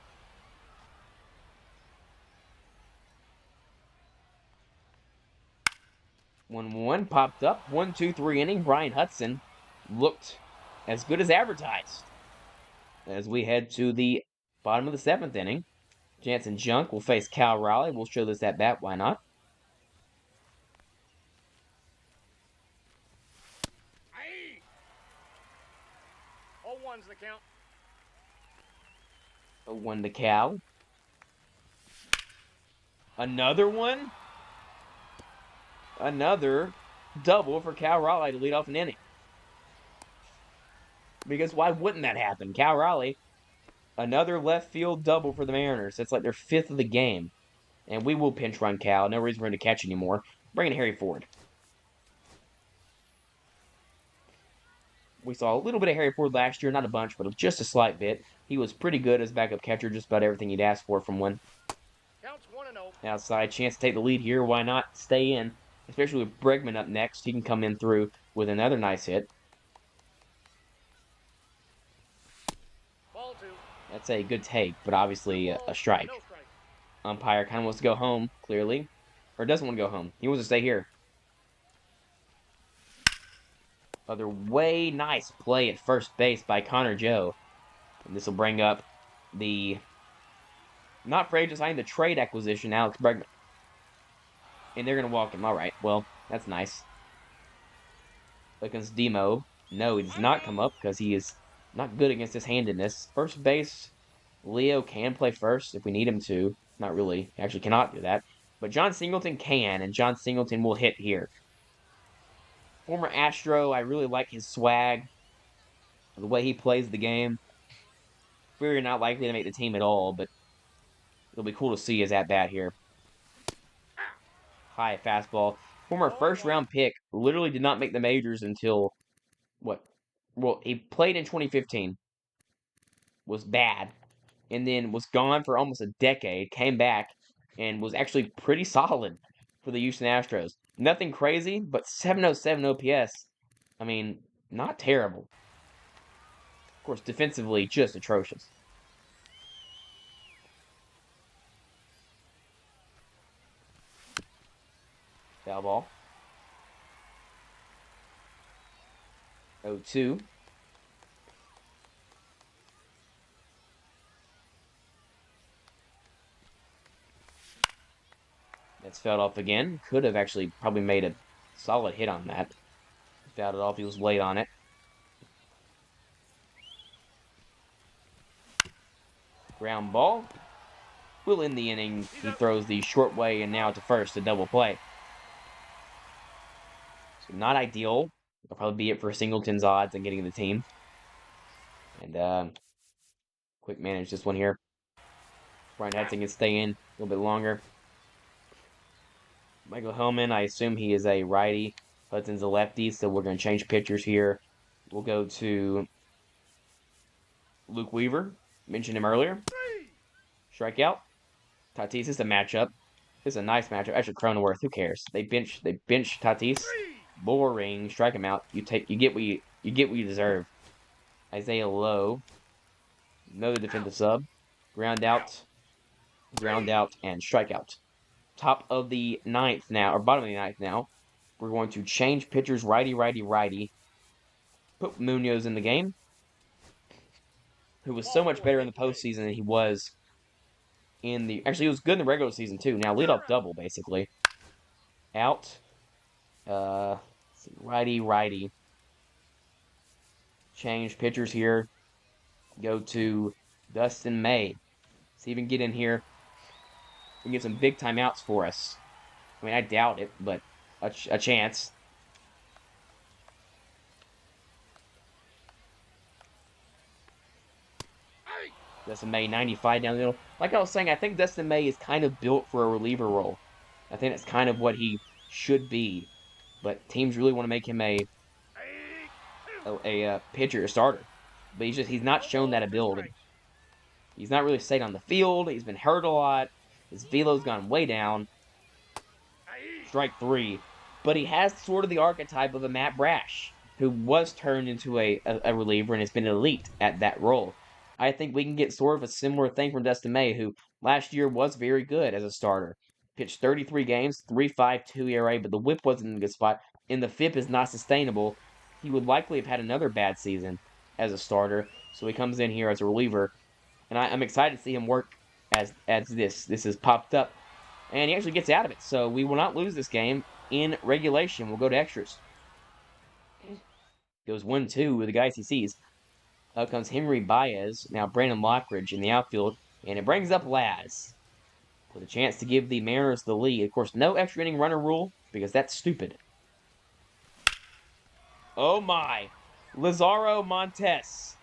1-1 popped up. 1-2-3 inning. Brian Hudson looked as good as advertised. As we head to the bottom of the 7th inning, Jansen Junk will face Cal Raleigh. We'll show this at bat. Why not? Aye. 0-1's the count. 0-1 to Cal. Another one. Another double for Cal Raleigh to lead off an inning. Because why wouldn't that happen? Cal Raleigh, another left field double for the Mariners. That's like their 5th of the game. And we will pinch run Cal. No reason for him to catch anymore. Bringing Harry Ford. We saw a little bit of Harry Ford last year. Not a bunch, but just a slight bit. He was pretty good as backup catcher. Just about everything you'd ask for from one. Counts 1-0. Outside, chance to take the lead here. Why not stay in? Especially with Bregman up next. He can come in through with another nice hit. Ball two. That's a good take, but obviously a strike. No strike. Umpire kind of wants to go home, clearly. Or doesn't want to go home. He wants to stay here. Other way, nice play at first base by Connor Joe. And this will bring up the, not for agent signing, the trade acquisition, Alex Bregman. And they're going to walk him. All right, well, that's nice. Against Demo. No, he does not come up because he is not good against his handedness. First base, Leo can play first if we need him to. Not really. He actually cannot do that. But John Singleton can, and John Singleton will hit here. Former Astro, I really like his swag. The way he plays the game. Very not likely to make the team at all, but it'll be cool to see his at-bat here. High fastball. Former first-round pick. Literally did not make the majors until, what? Well, he played in 2015. Was bad. And then was gone for almost a decade. Came back and was actually pretty solid for the Houston Astros. Nothing crazy, but 707 OPS. I mean, not terrible. Of course, defensively, just atrocious. Foul ball. 0-2. That's fouled off again. Could have actually probably made a solid hit on that. Fouled it off. He was late on it. Ground ball. Will end the inning. He throws the short way and now to first, a double play. So not ideal. That'll probably be it for Singleton's odds on getting the team. And quick manage this one here. Brian Hudson can stay in a little bit longer. Michael Hillman, I assume he is a righty. Hudson's a lefty, so we're going to change pitchers here. We'll go to Luke Weaver. Mentioned him earlier. Strikeout. Tatis is a matchup. This is a nice matchup. Actually, Cronenworth, who cares? They bench Tatis. Boring. Strike him out. You get what you deserve. Isaiah Lowe. Another defensive sub. Ground out, and strikeout. Top of the 9th now, or bottom of the 9th now. We're going to change pitchers righty, righty, righty. Put Munoz in the game, who was so much better in the postseason than he was in the... Actually, he was good in the regular season, too. Now, leadoff double, basically. Out. Let's see, righty, righty. Change pitchers here. Go to Dustin May. See if we can get in here and get some big timeouts for us. I mean, I doubt it, but a chance. Dustin May, 95 down the middle. Like I was saying, I think Dustin May is kind of built for a reliever role. I think it's kind of what he should be. But teams really want to make him a pitcher, a starter. But he's not shown that ability. He's not really stayed on the field. He's been hurt a lot. His velo's gone way down. Strike 3. But he has sort of the archetype of a Matt Brash, who was turned into a reliever and has been elite at that role. I think we can get sort of a similar thing from Dustin May, who last year was very good as a starter. Pitched 33 games, 3.52 ERA, but the whip wasn't in a good spot, and the FIP is not sustainable. He would likely have had another bad season as a starter, so he comes in here as a reliever, and I'm excited to see him work as this has popped up, and he actually gets out of it. So we will not lose this game in regulation. We'll go to extras. Goes 1-2 with the guys he sees. Out comes Henry Baez, now Brandon Lockridge in the outfield, and it brings up Laz with a chance to give the Mariners the lead. Of course, no extra inning runner rule because that's stupid. Oh my! Lazaro Montes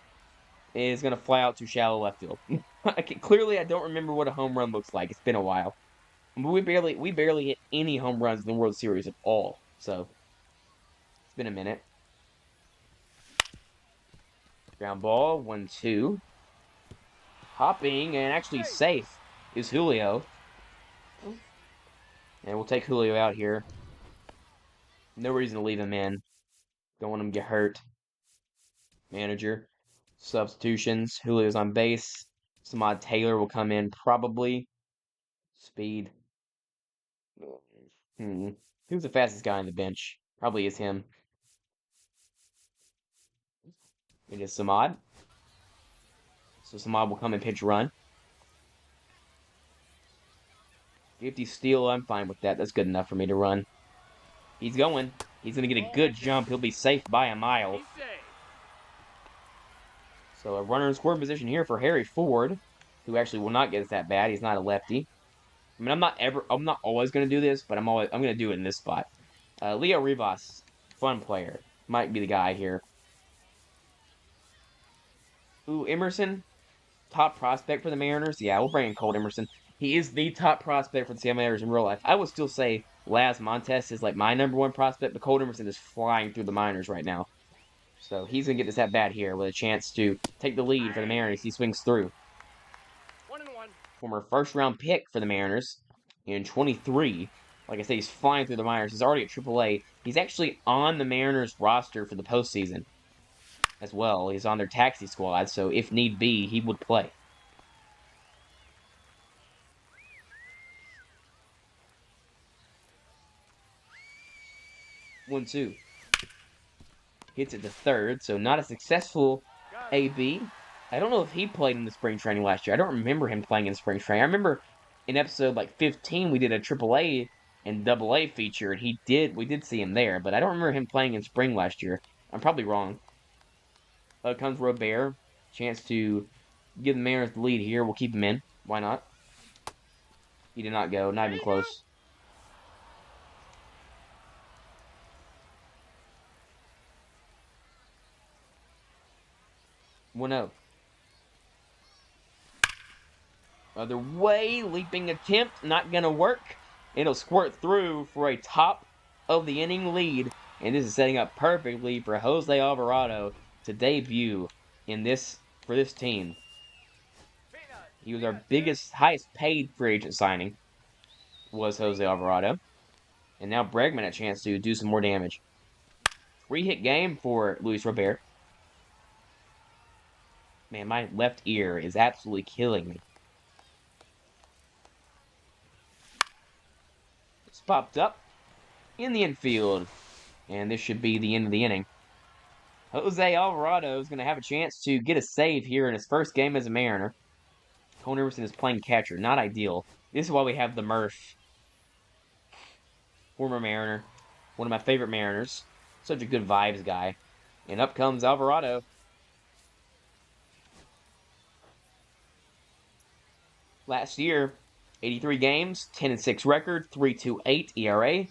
is going to fly out to shallow left field. Clearly, I don't remember what a home run looks like. It's been a while. We barely hit any home runs in the World Series at all. So, it's been a minute. Ground ball, 1-2. Hopping and actually safe is Julio. And we'll take Julio out here. No reason to leave him in. Don't want him to get hurt. Manager. Substitutions. Julio's on base. Samad Taylor will come in probably. Speed. Who's the fastest guy on the bench? Probably is him. It is Samad. So Samad will come and pitch run. 50 steal, I'm fine with that. That's good enough for me to run. He's going. He's going to get a good jump. He'll be safe by a mile. So a runner in scoring position here for Harry Ford, who actually will not get that bad. He's not a lefty. I mean, I'm not always going to do this, but I'm going to do it in this spot. Leo Rivas, fun player, might be the guy here. Ooh, Emerson, top prospect for the Mariners. Yeah, we'll bring in Colt Emerson. He is the top prospect for the Seattle Mariners in real life. I would still say Laz Montes is like my number one prospect, but Colt Emerson is flying through the minors right now. So he's going to get this at bat here with a chance to take the lead for the Mariners. He swings through. 1-1. Former first-round pick for the Mariners in 23. Like I say, he's flying through the minors. He's already at AAA. He's actually on the Mariners roster for the postseason as well. He's on their taxi squad, so if need be, he would play. One, two. Hits it to third, so not a successful AB. I don't know if he played in the spring training last year. I don't remember him playing in spring training. I remember in episode like 15 we did a AAA and AA feature, and we did see him there, but I don't remember him playing in spring last year. I'm probably wrong. Comes Robert. Chance to give the Mariners the lead here. We'll keep him in. Why not? He did not go. Not even close. One-zero. Other way, leaping attempt, not gonna work. It'll squirt through for a top of the inning lead, and this is setting up perfectly for Jose Alvarado to debut for this team. He was our highest paid free agent signing, was Jose Alvarado, and now Bregman a chance to do some more damage. 3-hit game for Luis Robert. Man, my left ear is absolutely killing me. It's popped up. in the infield. And this should be the end of the inning. Jose Alvarado is going to have a chance to get a save here in his first game as a Mariner. Cole Emerson is playing catcher. Not ideal. This is why we have the Murph. Former Mariner. One of my favorite Mariners. Such a good vibes guy. And up comes Alvarado. Last year, 83 games, 10-6 record, 3.28 ERA,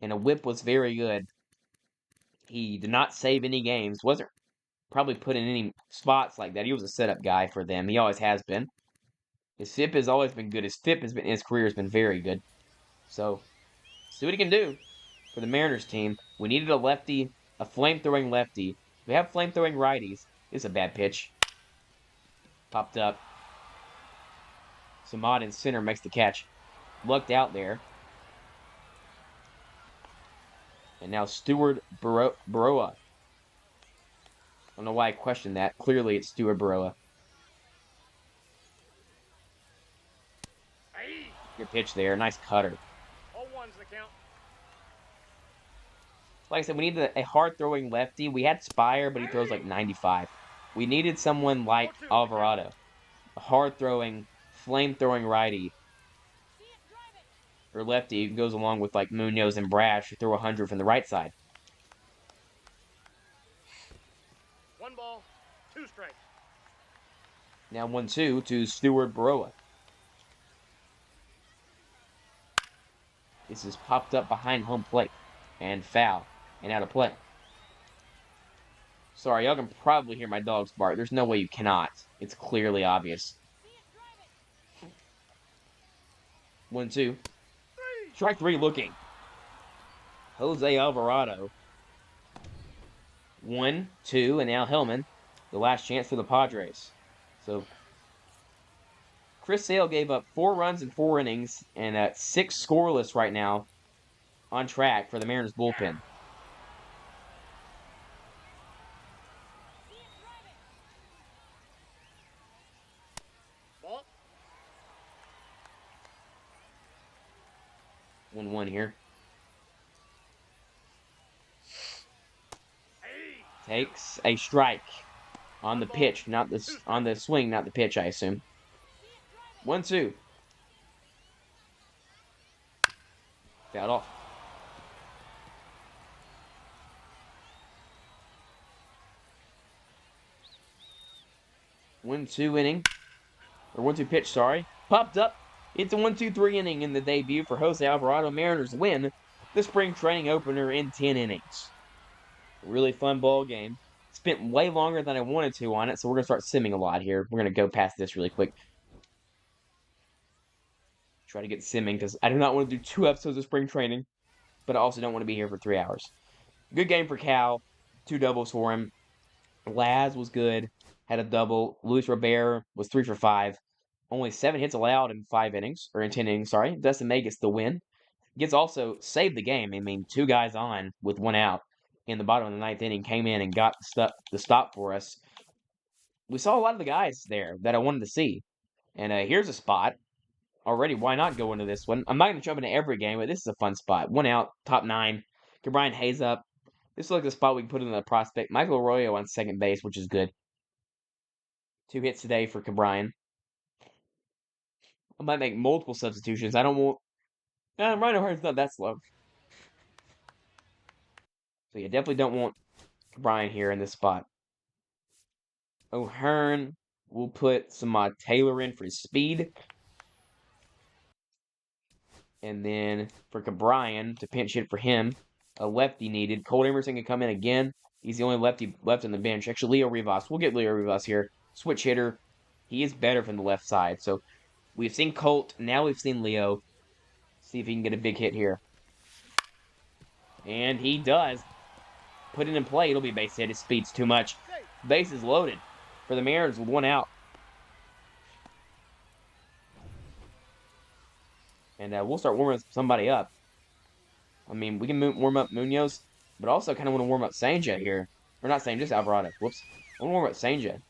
and a whip was very good. He did not save any games. Wasn't probably put in any spots like that. He was a setup guy for them. He always has been. His FIP has always been good. His FIP has been his career has been very good. So see what he can do for the Mariners team. We needed a lefty, a flame-throwing lefty. We have flame-throwing righties. This is a bad pitch. Popped up. Samad in center makes the catch. Lucked out there. And now Stewart Baroa. I don't know why I questioned that. Clearly it's Stewart Baroa. Good pitch there. Nice cutter. 0-1's the count. Like I said, we needed a hard-throwing lefty. We had Spire, but he throws like 95. We needed someone like Alvarado. A hard-throwing, flame-throwing righty. Or lefty who goes along with like Munoz and Brash who throw 100 from the right side. 1 ball, 2 strikes. Now 1-2 to Stewart Baroa. This is popped up behind home plate. And foul. And out of play. Sorry, y'all can probably hear my dogs bark. There's no way you cannot. It's clearly obvious. 1-2. Strike 3 looking. Jose Alvarado. 1-2, and now Hellman. The last chance for the Padres. So, Chris Sale gave up 4 runs in 4 innings, and 6 scoreless right now on track for the Mariners bullpen. Ball. 1-1 here. Takes a strike on the pitch, not the on the swing, not the pitch, I assume. 1-2. Fouled off. One-two inning. Or 1-2 pitch, sorry. Popped up. It's a 1-2-3 inning in the debut for Jose Alvarado. Mariners win the spring training opener in 10 innings. A really fun ball game. Spent way longer than I wanted to on it, so we're going to start simming a lot here. We're going to go past this really quick. Try to get simming, because I do not want to do 2 episodes of spring training, but I also don't want to be here for 3 hours. Good game for Cal. 2 doubles for him. Laz was good. Had a double. Luis Robert was 3 for 5. Only 7 hits allowed in 5 innings, or in 10 innings, sorry. Dustin May gets the win. Gets also saved the game. I mean, 2 guys on with 1 out in the bottom of the 9th inning came in and got the stop for us. We saw a lot of the guys there that I wanted to see. And here's a spot. Already, why not go into this one? I'm not going to jump into every game, but this is a fun spot. 1 out, top 9. Get Brian Hayes up. This looks like a spot we can put in the prospect. Michael Arroyo on second base, which is good. 2 hits today for Cabrian. I might make multiple substitutions. I don't want... Rhino Heart's not that slow. So you definitely don't want Cabrian here in this spot. O'Hearn will put some Taylor in for his speed. And then for Cabrian, to pinch hit for him, a lefty needed. Cole Emerson can come in again. He's the only lefty left on the bench. Actually, Leo Rivas. We'll get Leo Rivas here. Switch hitter. He is better from the left side. So we've seen Colt. Now we've seen Leo. See if he can get a big hit here. And he does. Put it in play. It'll be a base hit. His speed's too much. Base is loaded for the Mariners with 1 out. And we'll start warming somebody up. I mean, we can warm up Munoz, but also kind of want to warm up Senja here. Or not Senja, just Alvarado. Whoops. I want to warm up Senja.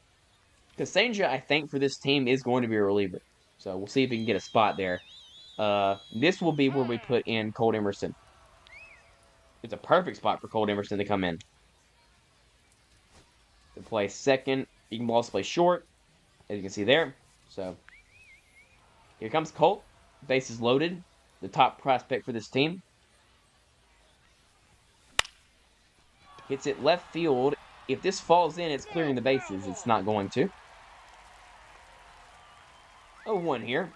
Because Senja, I think, for this team is going to be a reliever. So we'll see if we can get a spot there. This will be where we put in Cole Emerson. It's a perfect spot for Colt Emerson to come in. To play second. He can also play short, as you can see there. So, here comes Colt. Bases loaded. The top prospect for this team. Hits it left field. If this falls in, it's clearing the bases. It's not going to. 0-1 here.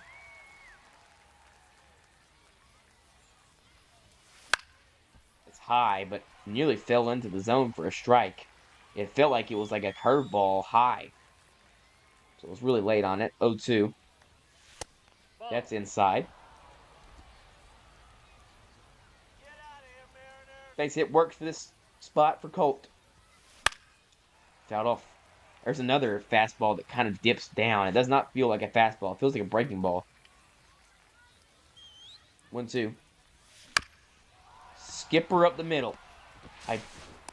It's high, but nearly fell into the zone for a strike. It felt like it was like a curveball high. So it was really late on it. 0-2. That's inside. Base hit works for this spot for Colt. Fouled off. There's another fastball that kind of dips down. It does not feel like a fastball. It feels like a breaking ball. 1-2. Skipper up the middle.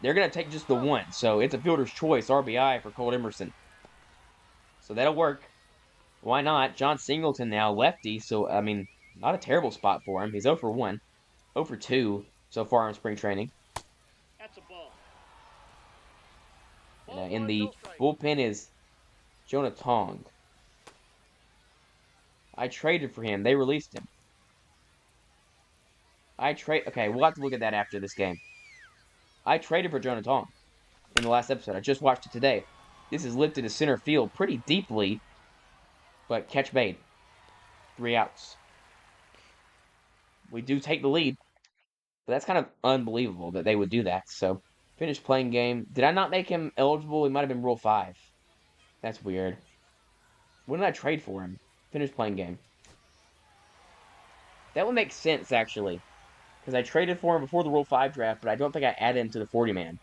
They're going to take just the one. So it's a fielder's choice RBI for Colt Emerson. So that'll work. Why not? John Singleton now, lefty. So, I mean, not a terrible spot for him. He's 0-1. 0-2 so far in spring training. That's a ball. And, in the bullpen is Jonah Tong. I traded for him. They released him. Okay, we'll have to look at that after this game. I traded for Jonah Tong in the last episode. I just watched it today. This is lifted to center field pretty deeply, but catch made. 3 outs. We do take the lead, but that's kind of unbelievable that they would do that. So, finished playing game. Did I not make him eligible? He might have been Rule 5. That's weird. When did I trade for him? Finished playing game. That would make sense, actually. Because I traded for him before the Rule 5 draft, but I don't think I added him to the 40-man.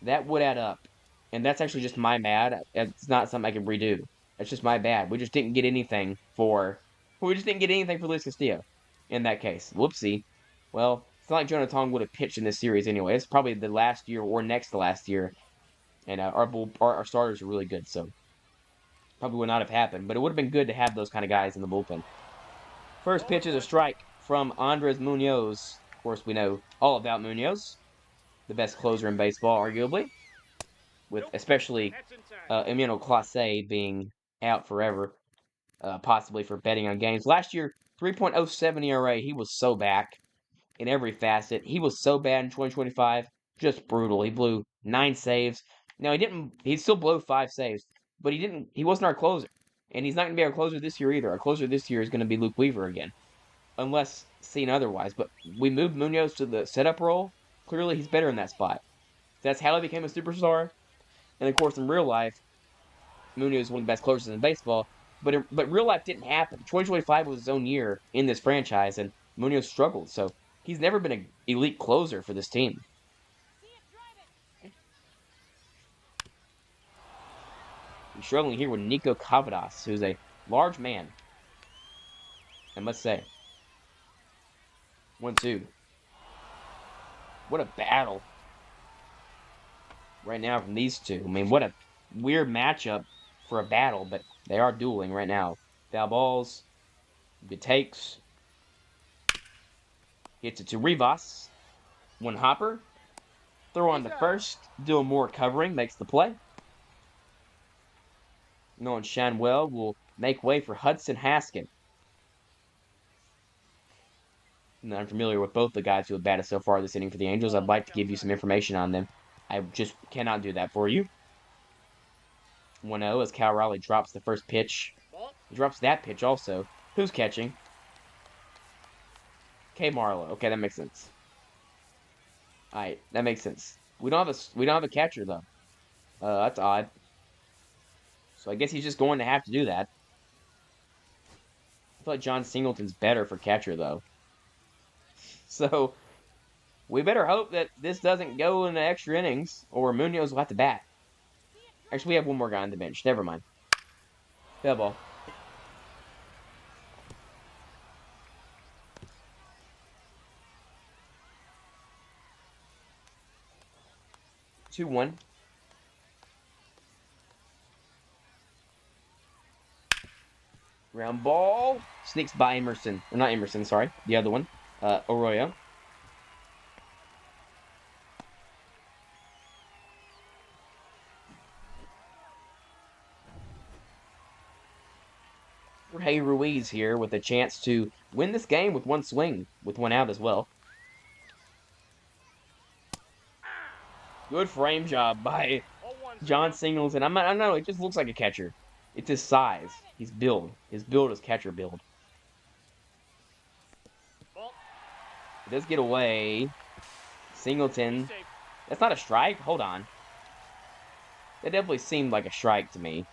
That would add up. And that's actually just my bad. It's not something I can redo. It's just my bad. We just didn't get anything for... We just didn't get anything for Luis Castillo in that case. Whoopsie. Well, it's not like Jonah Tong would have pitched in this series anyway. It's probably the last year or next to last year. And our starters are really good, so probably would not have happened. But it would have been good to have those kind of guys in the bullpen. First pitch is a strike from Andres Munoz. Of course, we know all about Munoz. The best closer in baseball, arguably. With especially Emmanuel Clase being out forever. Possibly for betting on games. Last year, 3.07 ERA. He was so back in every facet. He was so bad in 2025. Just brutal. He blew 9 saves. Now, he still blew 5 saves. But he wasn't our closer. And he's not going to be our closer this year either. Our closer this year is going to be Luke Weaver again. Unless seen otherwise. But we moved Munoz to the setup role. Clearly, he's better in that spot. That's how he became a superstar. And, of course, in real life, Munoz is one of the best closers in baseball. But real life didn't happen. 2025 was his own year in this franchise, and Munoz struggled. So he's never been an elite closer for this team. He's struggling here with Nico Cavadas, who's a large man, I must say. 1-2. What a battle right now from these two. I mean, what a weird matchup for a battle, but they are dueling right now. Foul balls. Good takes. Hits it to Rivas. One hopper. Throw on to first. Doing more covering. Makes the play. Nolan Shanwell will make way for Hudson Haskin. And I'm familiar with both the guys who have batted so far this inning for the Angels. I'd like to give you some information on them. I just cannot do that for you. 1-0 as Cal Raleigh drops the first pitch. He drops that pitch also. Who's catching? K. Marlowe. Okay, that makes sense. Alright, that makes sense. We don't have a catcher though. That's odd. So I guess he's just going to have to do that. I feel like John Singleton's better for catcher though. So we better hope that this doesn't go into extra innings, or Munoz will have to bat. Actually, we have one more guy on the bench. Never mind. Fair ball. Two, 1. Ground ball. Sneaks by Emerson. Or not Emerson, sorry. The other one. Arroyo. Jorge Ruiz here with a chance to win this game with one swing, with one out as well. Good frame job by John Singleton. I don't know, it just looks like a catcher. It's his size. His build is catcher build. It does get away. Singleton. That's not a strike? Hold on. That definitely seemed like a strike to me.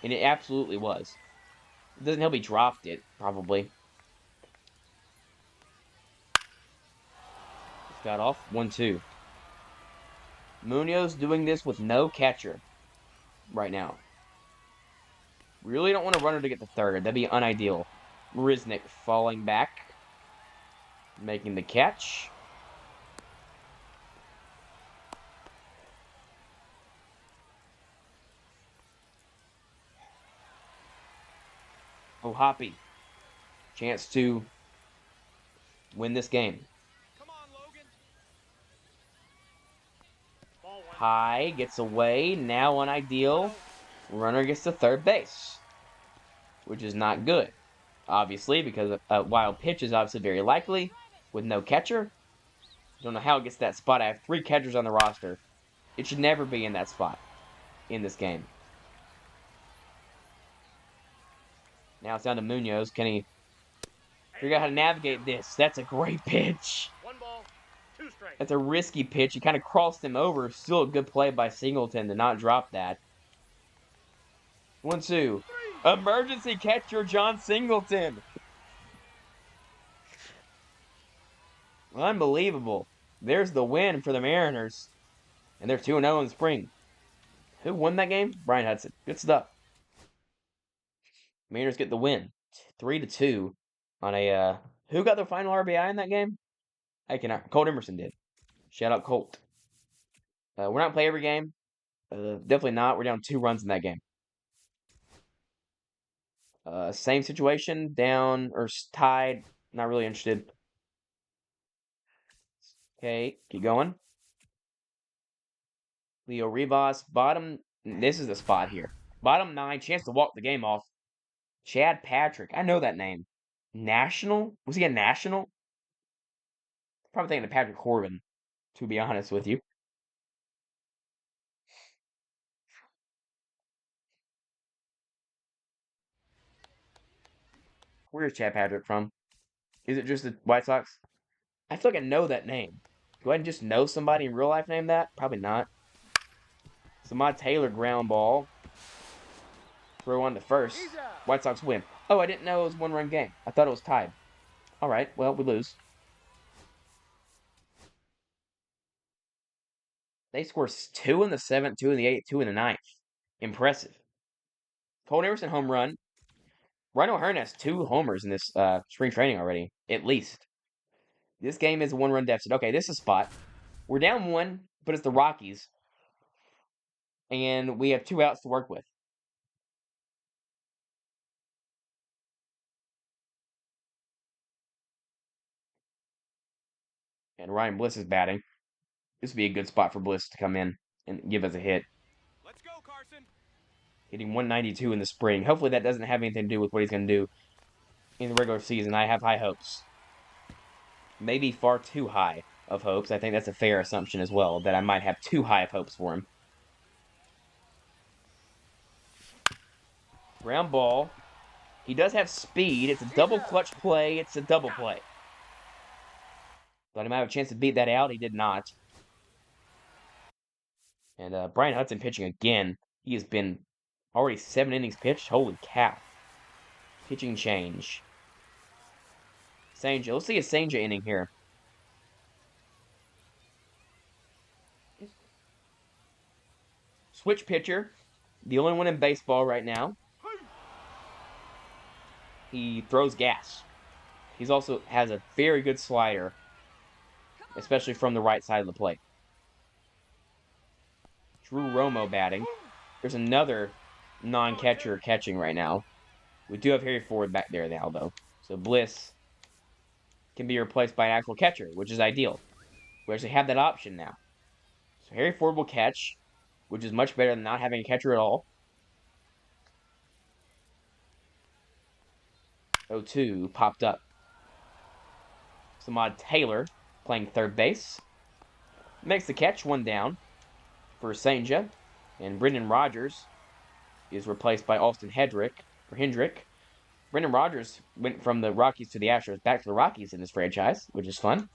And it absolutely was. It doesn't help he dropped it, probably. Just got off. 1-2. Munoz doing this with no catcher right now. Really don't want a runner to get to third. That'd be unideal. Riznik falling back. Making the catch. Oh, Hoppy. Chance to win this game. Come on, Logan. High gets away. Now unideal. Runner gets to third base. Which is not good. Obviously, because a wild pitch is obviously very likely. With no catcher. Don't know how it gets that spot. I have 3 catchers on the roster. It should never be in that spot in this game. Now it's down to Munoz. Can he figure out how to navigate this? That's a great pitch. 1 ball, 2 strikes. That's a risky pitch. He kind of crossed him over. Still a good play by Singleton to not drop that. 1-2. Emergency catcher John Singleton. Unbelievable. There's the win for the Mariners. And they're 2-0 in the spring. Who won that game? Brian Hudson. Good stuff. Mariners get the win. 3-2 on a who got the final RBI in that game? I cannot. Colt Emerson did. Shout out Colt. We're not playing every game. Definitely not. We're down 2 runs in that game. Same situation. Down or tied. Not really interested. Okay, keep going. Leo Rivas, bottom. This is the spot here. Bottom 9, chance to walk the game off. Chad Patrick. I know that name. National? Was he a National? Probably thinking of Patrick Corbin, to be honest with you. Where's Chad Patrick from? Is it just the White Sox? I feel like I know that name. Do I just know somebody in real life named that? Probably not. Samad Taylor ground ball. Throw on to first. White Sox win. Oh, I didn't know it was a 1-run game. I thought it was tied. All right, well, we lose. They score 2 in the 7th, 2 in the 8th, 2 in the 9th. Impressive. Colt Emerson home run. Rhino Hearn has 2 homers in this spring training already, at least. This game is a 1-run deficit. Okay, this is a spot. We're down 1, but it's the Rockies. And we have 2 outs to work with. And Ryan Bliss is batting. This would be a good spot for Bliss to come in and give us a hit. Let's go, Carson. Hitting 192 in the spring. Hopefully that doesn't have anything to do with what he's going to do in the regular season. I have high hopes. Maybe far too high of hopes. I think that's a fair assumption as well, that I might have too high of hopes for him. Ground ball. He does have speed. It's a double clutch play. It's a double play. Thought he might have a chance to beat that out. He did not. And Brian Hudson pitching again. He has been already 7 innings pitched. Holy cow. Pitching change. Senja. Let's see a Senja inning here. Switch pitcher. The only one in baseball right now. He throws gas. He's also has a very good slider, especially from the right side of the plate. Drew Romo batting. There's another non-catcher catching right now. We do have Harry Ford back there now, though. So Bliss can be replaced by an actual catcher, which is ideal. We actually have that option now. So Harry Ford will catch, which is much better than not having a catcher at all. 0-2 popped up. Samad Taylor playing third base. Makes the catch, 1 down for Senja. And Brendan Rodgers is replaced by Austin Hendrick. Brendan Rodgers went from the Rockies to the Astros, back to the Rockies in this franchise, which is fun.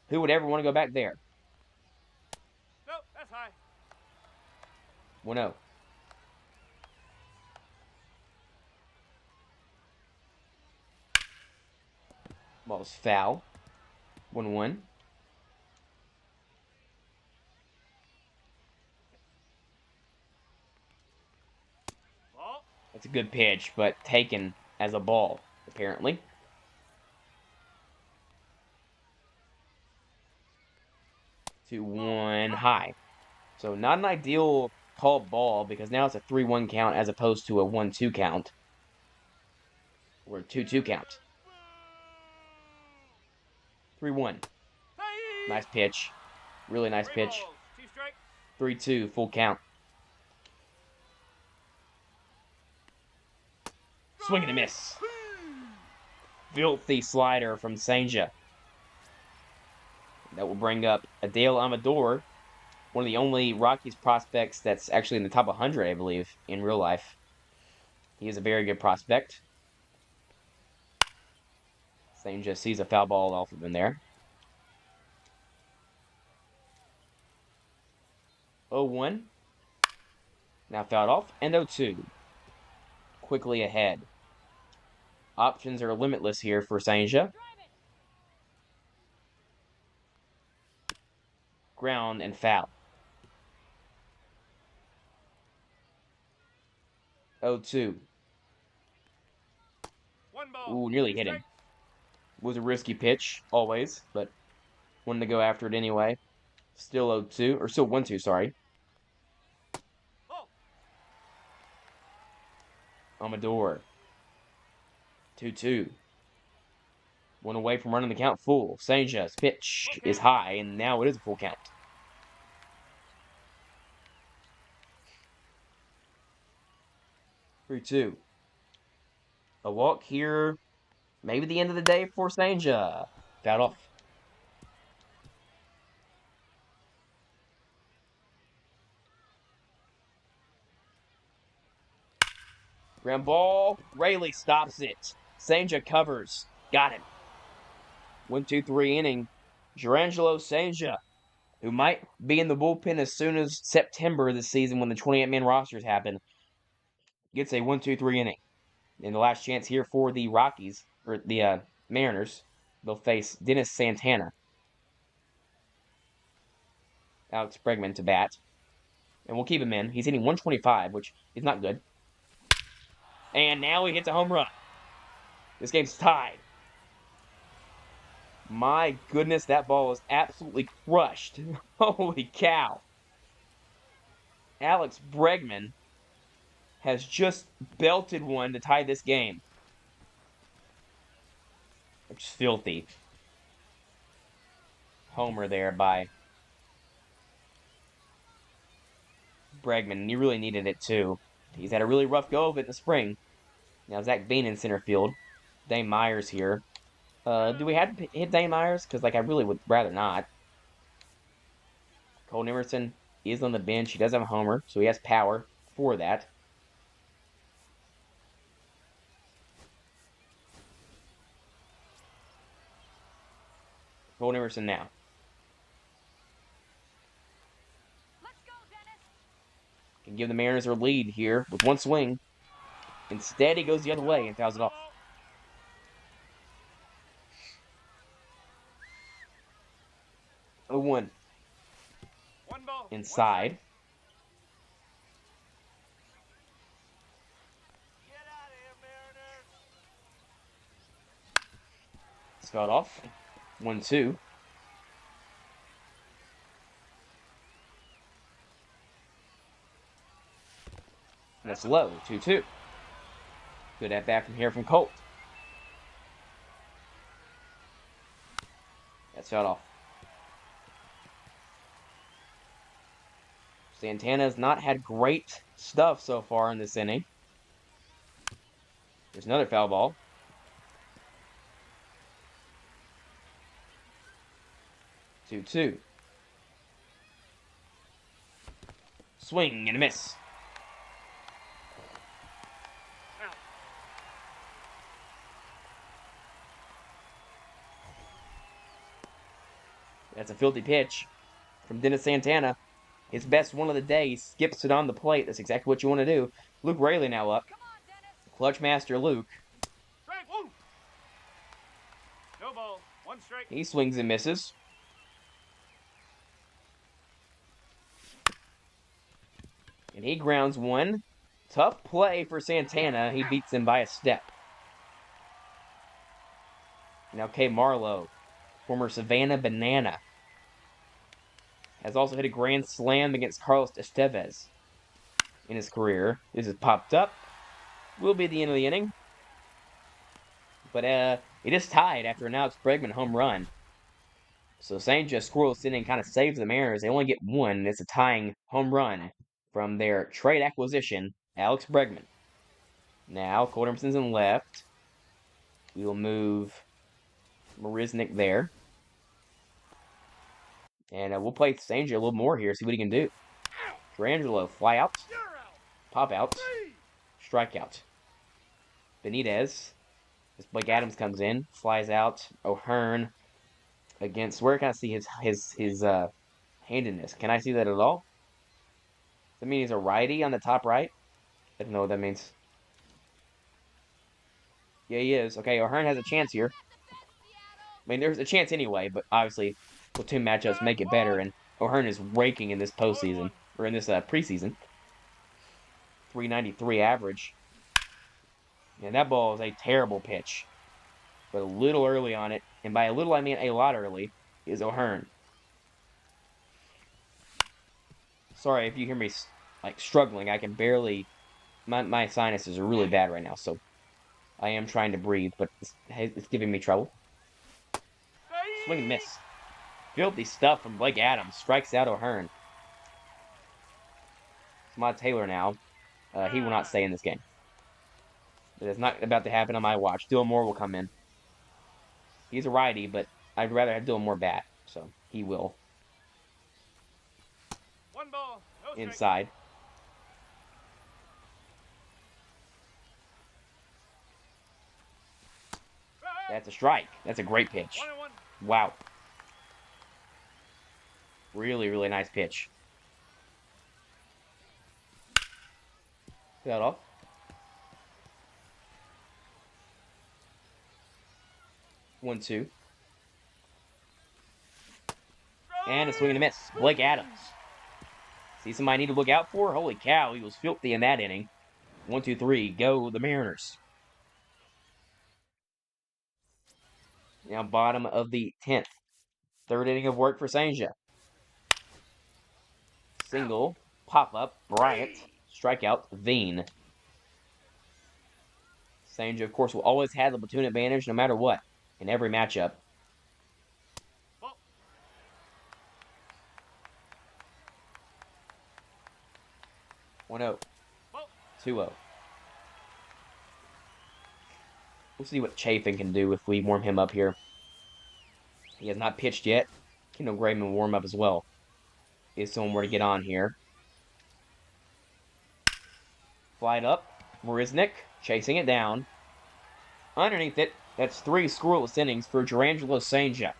Who would ever want to go back there? Nope, that's high. 1-0. Ball's foul. 1-1. Ball. That's a good pitch, but taken as a ball, apparently. 2-1 high. So not an ideal called ball because now it's a 3-1 count as opposed to a 1-2 count. Or a 2-2 count. 3-1. Nice pitch. Really nice pitch. 2 strikes. 3-2, full count. Swing and a miss. Filthy slider from Senja. That will bring up Adele Amador, one of the only Rockies prospects that's actually in the top 100, I believe, in real life. He is a very good prospect. Senja sees a foul ball off of him there. 0-1. Now fouled off. And 0-2. Quickly ahead. Options are limitless here for Senja. Ground and foul. 0-2. 1 ball. Ooh, nearly 2 hit him. strikes. Was a risky pitch, always, but wanted to go after it anyway. Still 0-2, or still 1-2, sorry. Ball. Amador. 2-2. One away from running the count full. Senja's pitch is high, and now it is a full count. 3-2. A walk here. Maybe the end of the day for Senja. Fouled off. Ground ball. Rayleigh stops it. Senja covers. Got him. 1-2-3 inning. Gerangelo Senja, who might be in the bullpen as soon as September this season when the 28-man rosters happen, gets a 1-2-3 inning. And the last chance here for the Rockies, or the Mariners, they'll face Dennis Santana. Alex Bregman to bat. And we'll keep him in. He's hitting 125, which is not good. And now he hits a home run. This game's tied. My goodness, that ball was absolutely crushed. Holy cow. Alex Bregman has just belted one to tie this game. Which is filthy. Homer there by Bregman. And he really needed it too. He's had a really rough go of it in the spring. Now Zach Bean in center field. Dane Myers here. Do we have to hit Dane Myers? Because, I really would rather not. Colton Emerson is on the bench. He does have a homer, so he has power for that. Colton Emerson now. Let's go, Dennis. Can give the Mariners their lead here with one swing. Instead, he goes the other way and fouls it off. 0-1. 1 ball. Inside. Get out of here, Mariners. It's fouled off. 1-2. And that's low. 2-2. Good at bat from here from Colt. That's fouled off. Santana's not had great stuff so far in this inning. There's another foul ball. 2-2. Swing and a miss. That's a filthy pitch from Dennis Santana. His best one of the day. He skips it on the plate. That's exactly what you want to do. Luke Raley now up. Come on, Dennis. Clutch master Luke. Strike. Woo. No ball. One strike. He swings and misses. And he grounds one. Tough play for Santana. He beats him by a step. Now Kay Marlowe, former Savannah Banana, has also hit a grand slam against Carlos Estevez in his career. This is popped up. Will be the end of the inning. But it is tied after an Alex Bregman home run. So St. Just scoreless inning kind of saves the Mariners. They only get one, and it's a tying home run from their trade acquisition, Alex Bregman. Now, Cole Emerson's in left. We will move Marisnik there. And we'll play St. a little more here, see what he can do. Durangelo, fly out. Pop out. Strikeout. Benitez. As Blake Adams comes in, flies out. O'Hearn against, where can I see his handedness? Can I see that at all? Does that mean he's a righty on the top right? I don't know what that means. Yeah, he is. Okay, O'Hearn has a chance here. I mean, there's a chance anyway, but obviously platoon matchups make it better, and O'Hearn is raking in this postseason, or in this preseason. 393 average. And that ball is a terrible pitch. But a little early on it, and by a little I mean a lot early, is O'Hearn. Sorry if you hear me like struggling. I can barely. My sinuses are really bad right now, so I am trying to breathe, but it's giving me trouble. Swing and miss. Filthy stuff from Blake Adams. Strikes out O'Hearn. Samad Taylor now. He will not stay in this game. But it's not about to happen on my watch. Dylan Moore will come in. He's a righty, but I'd rather have Dylan Moore bat, so he will. One ball. No strike. Inside. That's a strike. That's a great pitch. 1-1. Wow. Really, really nice pitch. That off. One, two. And a swing and a miss. Blake Adams. See somebody I need to look out for? Holy cow, he was filthy in that inning. 1, 2, 3. Go the Mariners. Now bottom of the 10th. Third inning of work for Sanja. Single. Pop-up. Bryant. Strikeout. Veen. Sanja, of course, will always have the platoon advantage no matter what in every matchup. Ball. 1-0. Ball. 2-0. We'll see what Chafin can do if we warm him up here. He has not pitched yet. Kendall Graveman will warm up as well. If someone were to get on here. Flied up. Marisnik chasing it down. Underneath it, that's 3 scoreless innings for Durangelo Sanja.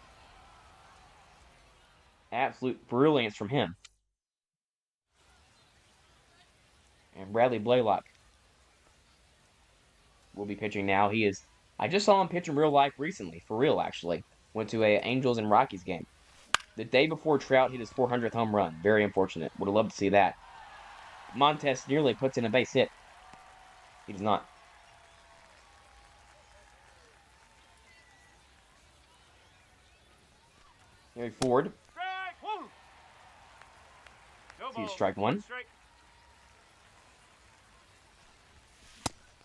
Absolute brilliance from him. And Bradley Blaylock will be pitching now. I just saw him pitch in real life recently, for real actually. Went to a Angels and Rockies game. The day before Trout hit his 400th home run. Very unfortunate. Would have loved to see that. Montes nearly puts in a base hit. He does not. Harry Ford. Strike. Woo. No See ball. strike one. Strike.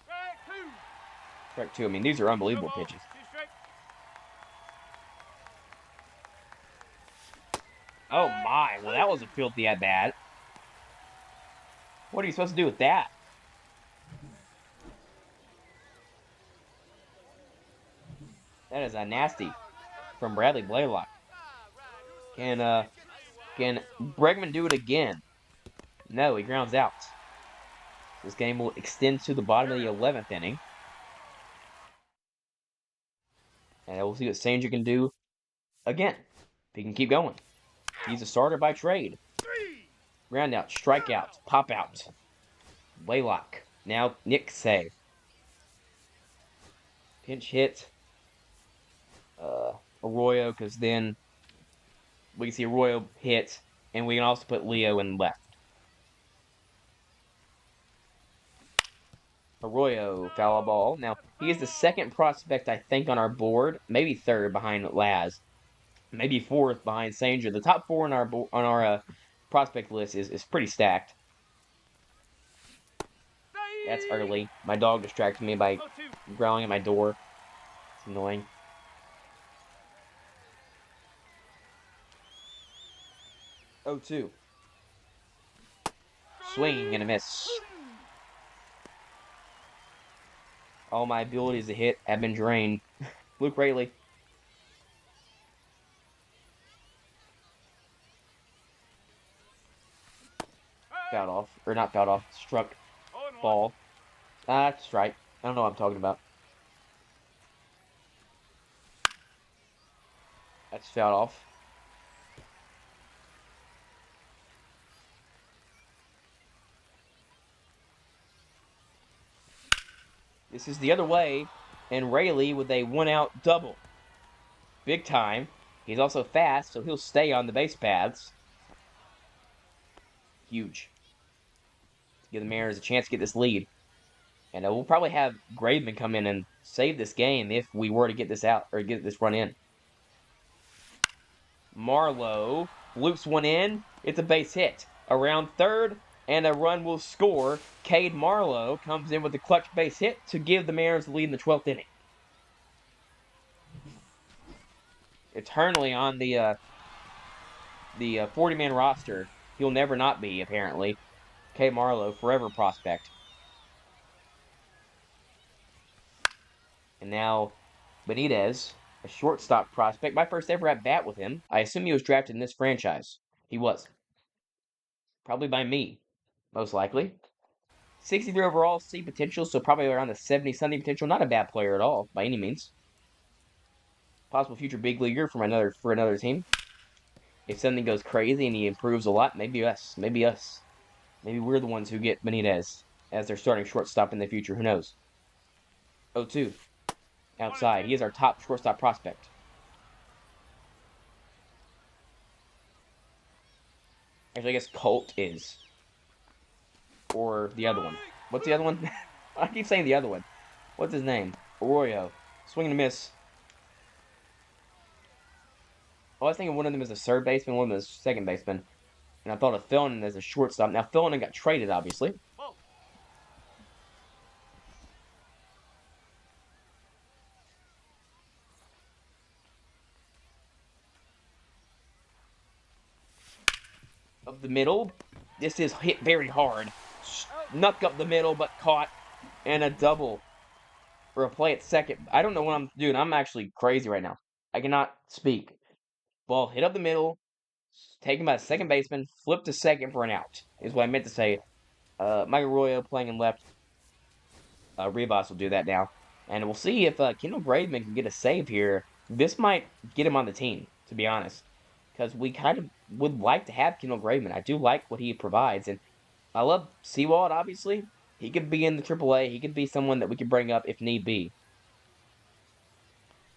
Strike two. Strike 2. I mean, these are unbelievable No ball. pitches. 2 strike. Oh my, well that was a filthy at bat. What are you supposed to do with that? That is a nasty from Bradley Blaylock. Can Bregman do it again? No, he grounds out. This game will extend to the bottom of the 11th inning. And we'll see what Sanger can do again. If he can keep going. He's a starter by trade. Ground out, strikeout, pop out. Laylock. Now Nick save. Pinch hit. Arroyo, because then we can see Arroyo hit, and we can also put Leo in left. Arroyo, foul ball. Now, he is the second prospect, I think, on our board. Maybe third behind Laz. Maybe fourth behind Sanger. The top four on our prospect list is pretty stacked. That's early. My dog distracted me by growling at my door. It's annoying. 0-2. Swing and a miss. All my abilities to hit have been drained. Luke Rayleigh. Fouled off. Or not fouled off. Struck. Ball. That's right. I don't know what I'm talking about. That's fouled off. This is the other way, and Rayleigh with a one-out double. Big time. He's also fast, so he'll stay on the base paths. Huge. Give the Mariners a chance to get this lead. And we'll probably have Graveman come in and save this game if we were to get this out, or get this run in. Marlowe loops one in. It's a base hit. Around third, and a run will score. Cade Marlowe comes in with a clutch base hit to give the Mariners the lead in the 12th inning. Eternally on the 40-man roster. He'll never not be, apparently. Cade Marlowe, forever prospect. And now Benitez, a shortstop prospect. My first ever at bat with him. I assume he was drafted in this franchise. He was. Probably by me, most likely. 63 overall, C potential, so probably around the 70-something potential. Not a bad player at all, by any means. Possible future big leaguer for another team. If something goes crazy and he improves a lot, maybe us. Maybe us. Maybe we're the ones who get Benitez as their starting shortstop in the future. Who knows? 0-2. Outside. He is our top shortstop prospect. Actually, I guess Colt is. Or the other one. What's the other one? I keep saying the other one. What's his name? Arroyo. Swing and a miss. I was thinking one of them is a third baseman, one of them is a second baseman. And I thought of Felton as a shortstop. Now, Felton got traded, obviously. Of the middle. This is hit very hard. Snuck up the middle, but caught. And a double. For a play at second. I don't know what I'm doing. I'm actually crazy right now. I cannot speak. Ball hit up the middle. Taken by the second baseman. Flipped to second for an out. Is what I meant to say. Michael Arroyo playing in left. Rivas will do that now. And we'll see if Kendall Graveman can get a save here. This might get him on the team, to be honest. Because we kind of would like to have Kendall Graveman. I do like what he provides. And I love Seawald, obviously. He could be in the AAA. He could be someone that we could bring up if need be.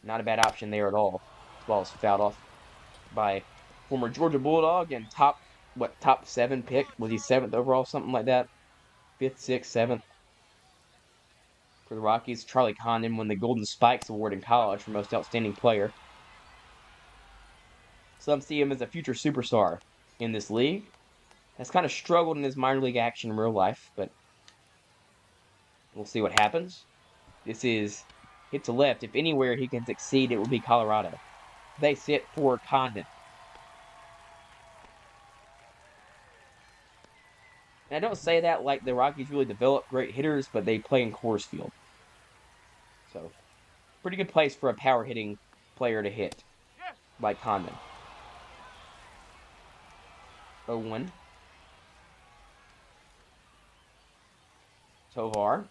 Not a bad option there at all. This ball is fouled off by former Georgia Bulldog and top 7 pick. Was he 7th overall? Something like that. 5th, 6th, 7th. For the Rockies, Charlie Condon won the Golden Spikes Award in college for most outstanding player. Some see him as a future superstar in this league. Has kind of struggled in his minor league action in real life, but we'll see what happens. This is hit to left. If anywhere he can succeed, it will be Colorado. They sit for Condon. And I don't say that like the Rockies really develop great hitters, but they play in Coors Field. So, pretty good place for a power hitting player to hit, like Condon. 0-1. Tovar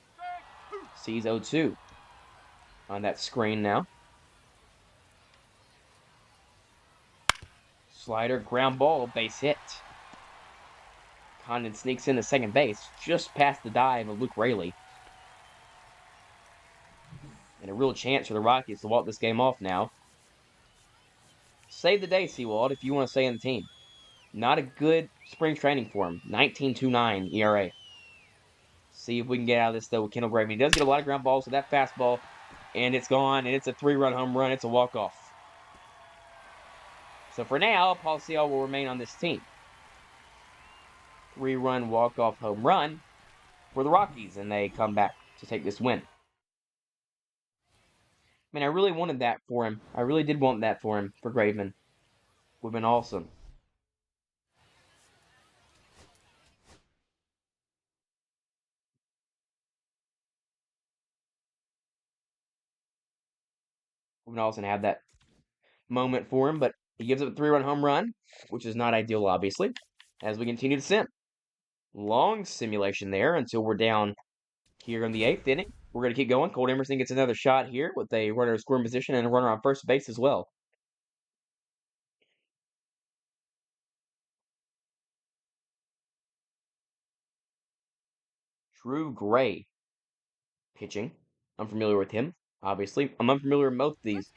sees 0-2 on that screen now. Slider, ground ball, base hit. Condon sneaks into second base, just past the dive of Luke Raley. And a real chance for the Rockies to walk this game off now. Save the day, Seawald, if you want to stay in the team. Not a good spring training for him. 19.29 ERA. See if we can get out of this, though, with Kendall Graveman. He does get a lot of ground balls with that fastball, and it's gone, and it's a 3-run home run. It's a walk-off. So for now, Paul Sewald will remain on this team. 3-run walk-off home run for the Rockies, and they come back to take this win. Man, I really wanted that for him. I really did want that for him, for Graveman. Would have been awesome. Would have been awesome to have that moment for him, but he gives up a 3-run home run, which is not ideal, obviously, as we continue to sim. Long simulation there until we're down here in the 8th inning. We're going to keep going. Colt Emerson gets another shot here with a runner in scoring position and a runner on first base as well. Drew Gray pitching. I'm familiar with him, obviously. I'm unfamiliar with most of these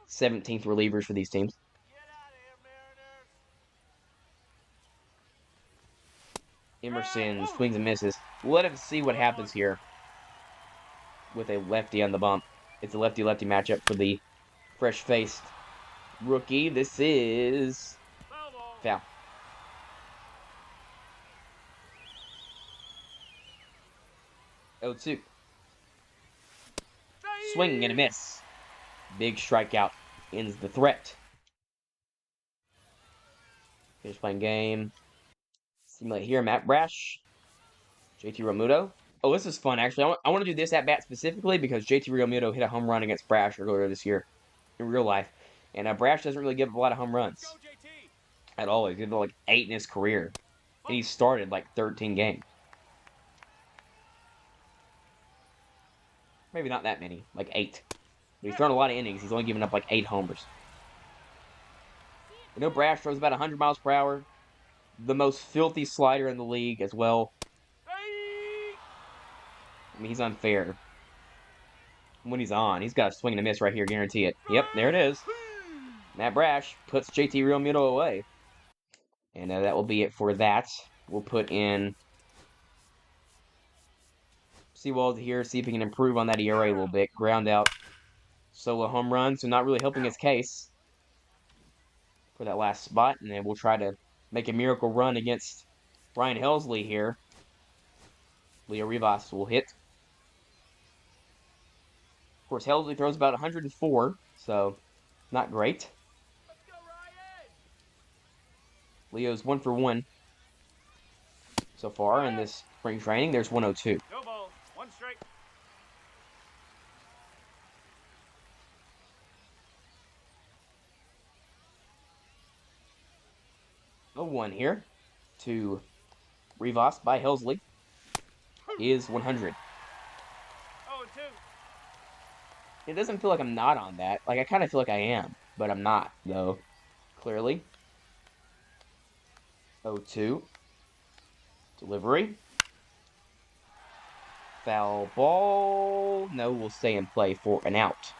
17th relievers for these teams. Get out of here, Mariners. Emerson swings and misses. Let us see what happens here with a lefty on the bump. It's a lefty-lefty matchup for the fresh-faced rookie. This is Foul ball. foul. Oh, 2. Swing and a miss. Big strikeout ends the threat. Finish playing game. Simulate here. Matt Brash. JT Realmuto. Oh, this is fun, actually. I want to do this at bat specifically because JT Realmuto hit a home run against Brash earlier this year in real life. And Brash doesn't really give up a lot of home runs Go, JT. at all. He's given like 8 in his career. And he started like 13 games. Maybe not that many, like 8. But he's thrown a lot of innings. He's only given up like 8 homers. I know Brash throws about 100 miles per hour. The most filthy slider in the league as well. Hey. I mean, he's unfair. When he's on, he's got a swing and a miss right here, guarantee it. Yep, there it is. Matt Brash puts JT Realmuto away. And that will be it for that. We'll put in Sewald here, see if he can improve on that ERA a little bit. Ground out solo home run, so not really helping his case for that last spot. And then we'll try to make a miracle run against Ryan Helsley here. Leo Rivas will hit. Of course, Helsley throws about 104, so not great. Let's go, Ryan. Leo's 1 for 1 so far in this spring training. There's 102. No ball. 1 strike. A 1 here to Rivas by Helsley is 100. 0-2. It doesn't feel like I'm not on that. Like, I kind of feel like I am, but I'm not, though. Clearly. 0-2. Delivery. Foul ball. No, we'll stay in play for an out.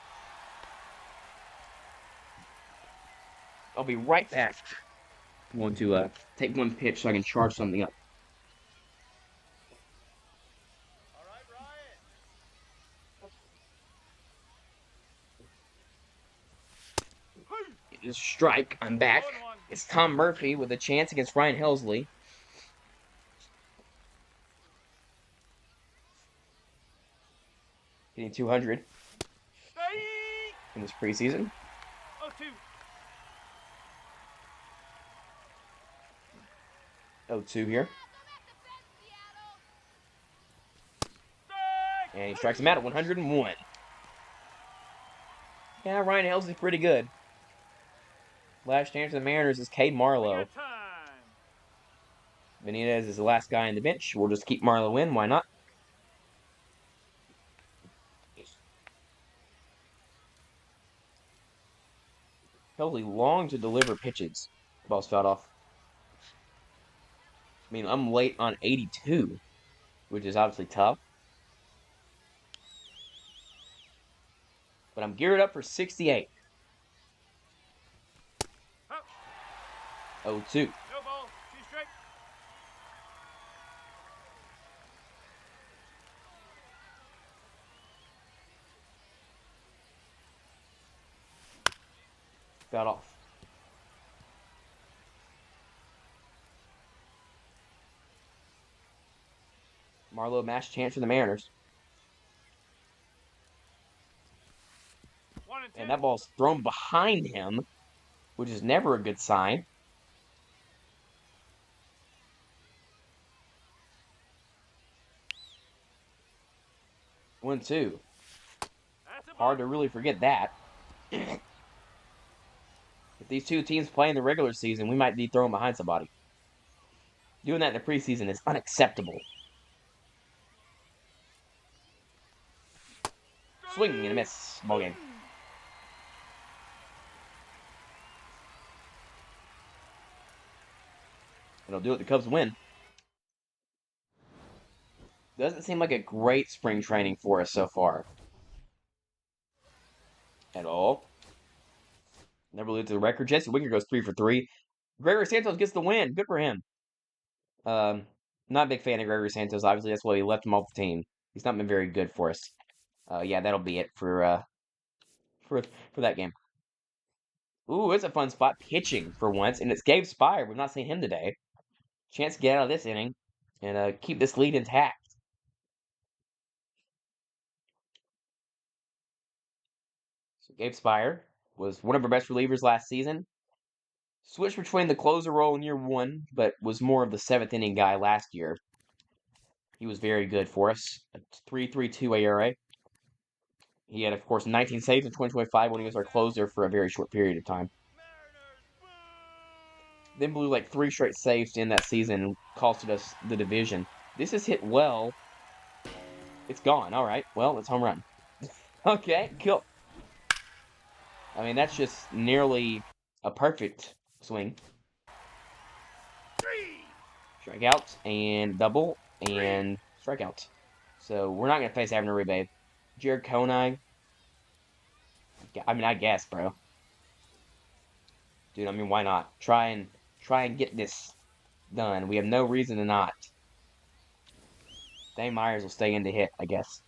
I'll be right back. I want to take one pitch so I can charge something up. All right, Ryan. It is strike. I'm back. 0-1. It's Tom Murphy with a chance against Ryan Helsley. Hitting 200 Hey. in this preseason. 0-2. 0-2 here. Strike. And he strikes him out at 101. Yeah, Ryan Helsley's pretty good. Last chance of the Mariners is Cade We Marlowe. got time. Benitez is the last guy on the bench. We'll just keep Marlowe in. Why not? Healthy long to deliver pitches. Ball's fouled off. I mean, I'm late on 82, which is obviously tough. But I'm geared up for 68. Out. 0-2. No ball. 2 strike. Fouled off. Marlowe match chance for the Mariners. 1 and 2. And that ball's thrown behind him, which is never a good sign. 1-2. That's a ball. Hard to really forget that. If these two teams play in the regular season, we might be throwing behind somebody. Doing that in the preseason is unacceptable. Swing and a miss. Ball game. It'll do it. The Cubs win. Doesn't seem like a great spring training for us so far. At all. Never lose to the record. Jesse Winker goes 3 for 3. Gregory Santos gets the win. Good for him. Not a big fan of Gregory Santos. Obviously, that's why we left him off the team. He's not been very good for us. Yeah, that'll be it for that game. Ooh, it's a fun spot pitching for once, and it's Gabe Spire. We've not seen him today. Chance to get out of this inning and keep this lead intact. So Gabe Spire was one of our best relievers last season. Switched between the closer role in year 1, but was more of the 7th inning guy last year. He was very good for us. A 3.32 ERA. He had, of course, 19 saves in 2025 when he was our closer for a very short period of time. Then blew like 3 straight saves in that season, costed us the division. This is hit well. It's gone. All right. Well, it's home run. Okay, cool. I mean, that's just nearly a perfect swing. 3. Strikeouts and double and strikeouts. So we're not going to face Abner Uribe. Jared Konai. I mean, I guess, bro. Dude, I mean, why not? Try and get this done. We have no reason to not. Dane Myers will stay in to hit, I guess.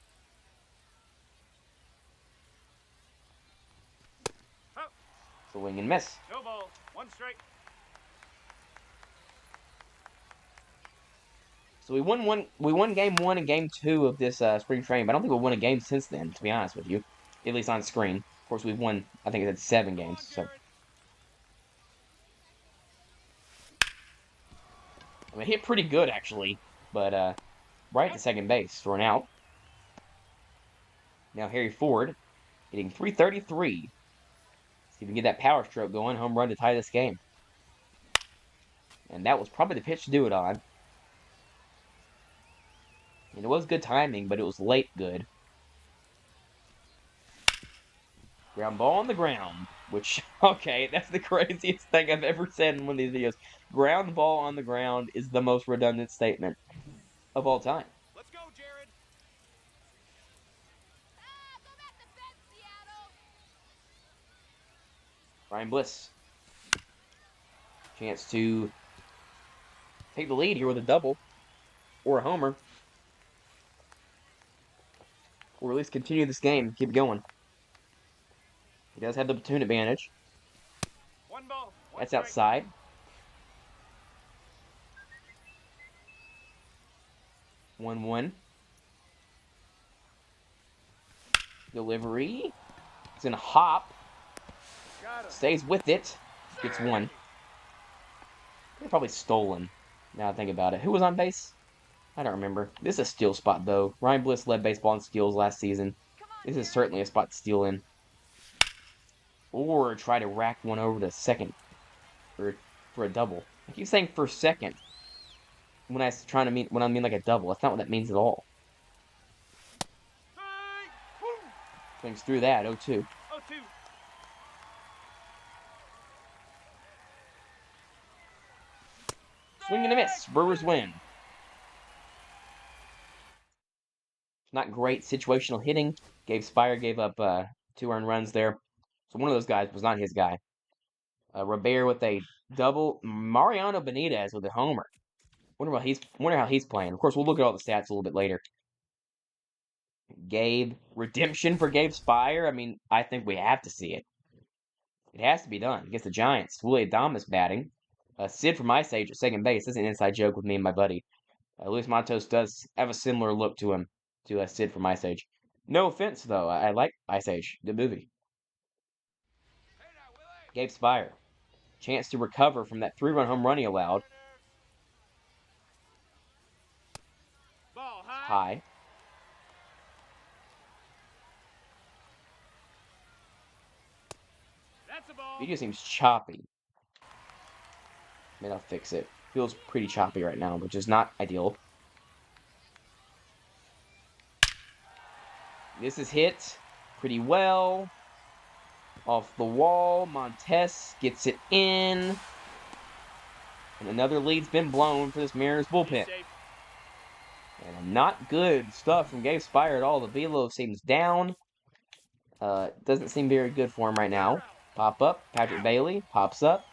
Out. Swing and miss. No ball. 1 strike. So we won game 1 and game 2 of this spring training, but I don't think we've won a game since then, to be honest with you. At least on screen. Of course, we've won, I think it's 7 games. So I mean, hit pretty good actually, but right to second base for an out. Now Harry Ford hitting 333. See if we can get that power stroke going. Home run to tie this game. And that was probably the pitch to do it on. And it was good timing, but it was late good. Ground ball on the ground, which, okay, that's the craziest thing I've ever said in one of these videos. Ground ball on the ground is the most redundant statement of all time. Let's go, Jared. Go back to bed, Seattle. Ryan Bliss. Chance to take the lead here with a double or a homer. Or at least continue this game, keep going. He does have the platoon advantage. 1 ball. 1 That's strike. outside. One. Delivery. It's in a hop. Got him. Stays with it. Gets 1. They're probably stolen. Now I think about it. Who was on base? I don't remember. This is a steal spot, though. Ryan Bliss led baseball in steals last season. This is certainly a spot to steal in. Or try to rack one over to second. For a double. I keep saying for second. when I mean like a double. That's not what that means at all. Hey! Woo! Swings through that, 0-2. 0-2. Swing and a miss. Brewers win. Not great situational hitting. Spire gave up 2 earned runs there. So one of those guys was not his guy. Robert with a double. Mariano Benitez with a homer. Wonder how he's playing. Of course, we'll look at all the stats a little bit later. Redemption for Gabe Spire. I mean, I think we have to see it. It has to be done against the Giants. Willie Adames batting. Sid from Ice Age at second base. This is an inside joke with me and my buddy. Luis Matos does have a similar look to him, to Sid from Ice Age. No offense, though. I like Ice Age. Good movie. Gabe Spire. Chance to recover from that 3-run home run he allowed. Ball high. High. That's a ball. Video seems choppy. Maybe I'll fix it. Feels pretty choppy right now, which is not ideal. This is hit pretty well. Off the wall. Montes gets it in. And another lead's been blown for this Mariners bullpen. And not good stuff from Gabe Spire at all. The velo seems down. Doesn't seem very good for him right now. Pop up. Patrick Bailey pops up.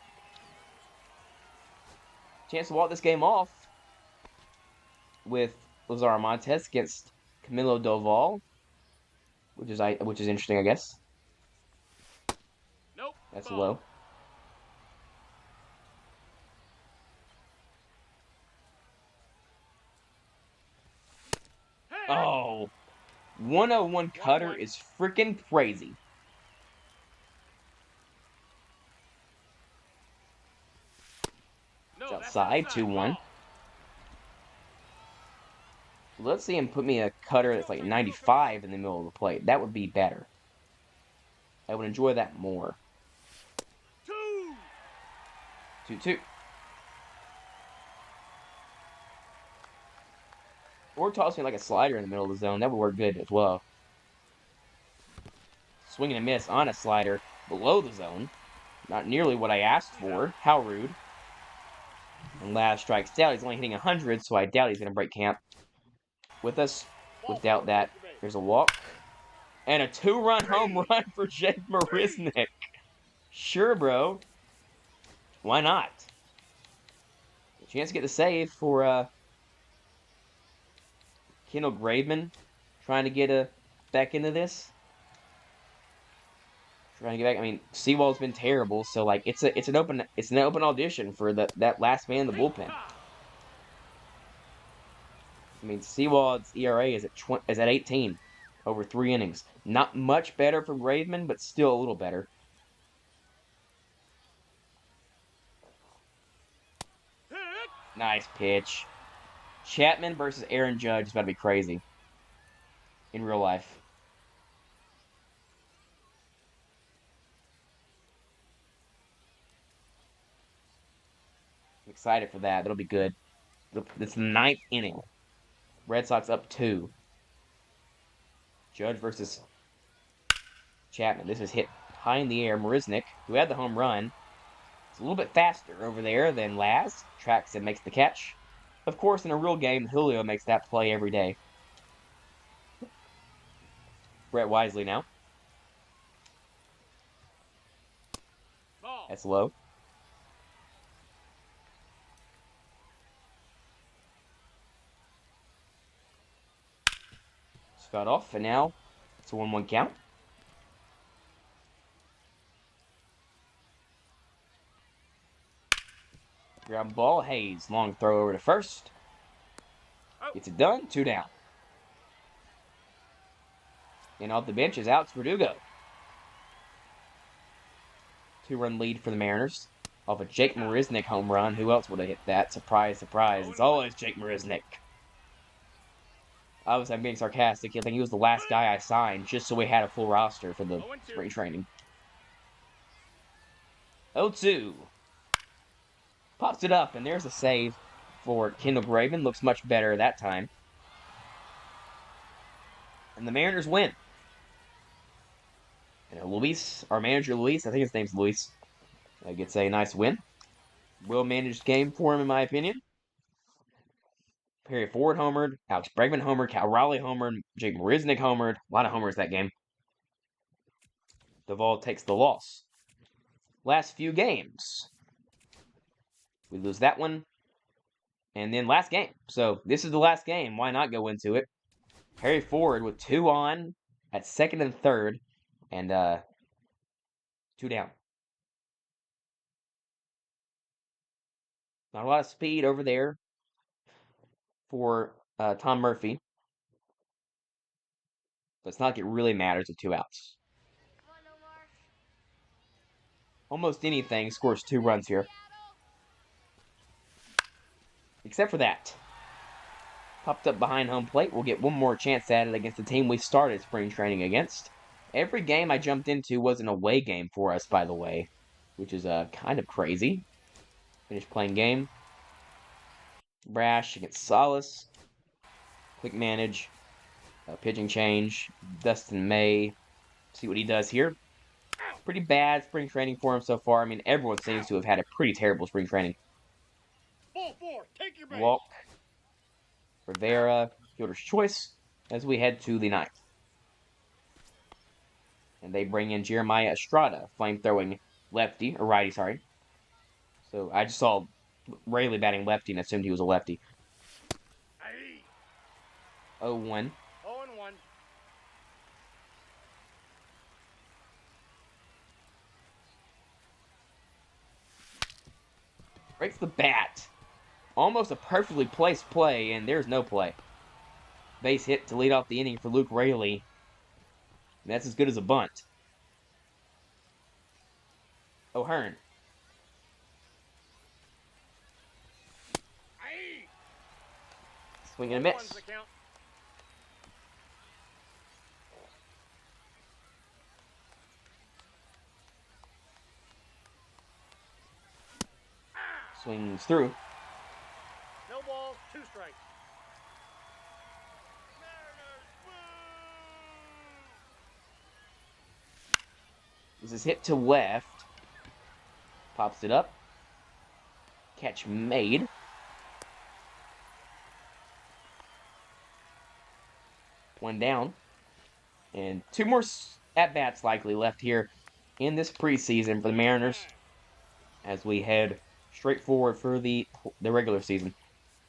Chance to walk this game off with Lazaro Montes against Camilo Doval, which is interesting, I guess. Nope. That's ball. low. Hey! Oh, 101 cutter 1-1. is freaking crazy. No, It's that's outside, 2-1. Ball. Let's see him put me a cutter that's like 95 in the middle of the plate. That would be better. I would enjoy that more. 2-2. Or toss me like a slider in the middle of the zone. That would work good as well. Swing and a miss on a slider below the zone. Not nearly what I asked for. How rude. And Lav strikes out. He's only hitting 100, so I doubt he's going to break camp with us. Without that, there's a walk. And a 2-run home run for Jake Marisnick. Sure, bro. Why not? A chance to get the save for Kendall Graveman. Trying to get back into this. Trying to get back. I mean, Seawald's been terrible, so like it's an open audition for that last man in the bullpen. I mean, Seawald's ERA is at 18 over 3 innings. Not much better for Graveman, but still a little better. Nice pitch. Chapman versus Aaron Judge is about to be crazy in real life. I'm excited for that. That'll be good. It's the 9th inning. Red Sox up 2. Judge versus Chapman. This is hit high in the air. Marisnick, who had the home run, is a little bit faster over there than Laz. Tracks and makes the catch. Of course, in a real game, Julio makes that play every day. Brett Wisely now. Ball. That's low. Got off, and now it's a 1-1 count. Ground ball, Hayes. Long throw over to first. Gets it done. 2 down. And off the bench is Alex Verdugo. 2-run lead for the Mariners. Off a Jake Marisnick home run. Who else would have hit that? Surprise, surprise. It's always Jake Marisnick. Obviously, I'm being sarcastic. I think he was the last guy I signed just so we had a full roster for the spring training. 0-2. Pops it up, and there's a save for Kendall Graven. Looks much better that time. And the Mariners win. And Luis, our manager Luis, I think his name's Luis, gets a nice win. Well-managed game for him, in my opinion. Perry Ford homered, Alex Bregman homered, Cal Raleigh homered, Jake Marisnick homered. A lot of homers that game. Duvall takes the loss. Last few games. We lose that one. And then last game. So this is the last game. Why not go into it? Perry Ford with 2 on at second and third. And 2 down. Not a lot of speed over there for Tom Murphy. But it's not like it really matters with 2 outs. Almost anything scores 2 runs here. Except for that. Popped up behind home plate. We'll get one more chance at it against the team we started spring training against. Every game I jumped into was an away game for us, by the way. Which is kind of crazy. Finished playing game. Brash against Solace. Quick manage. Pitching change. Dustin May. See what he does here. Pretty bad spring training for him so far. I mean, everyone seems to have had a pretty terrible spring training. Ball 4, take your base. Walk. Rivera. Fielder's choice as we head to the 9th. And they bring in Jeremiah Estrada, flame-throwing lefty, or righty, sorry. So I just saw Rayleigh batting lefty and assumed he was a lefty. Aye. 0-1. 0-1. Breaks the bat. Almost a perfectly placed play, and there's no play. Base hit to lead off the inning for Luke Rayleigh. That's as good as a bunt. O'Hearn. Aye. Swing and a miss. 1-1's the count. Swings through. No balls, 2 strikes. Mariners, This is hit to left. Pops it up. Catch made. One down. And 2 more at-bats likely left here in this preseason for the Mariners as we head straight forward for the regular season.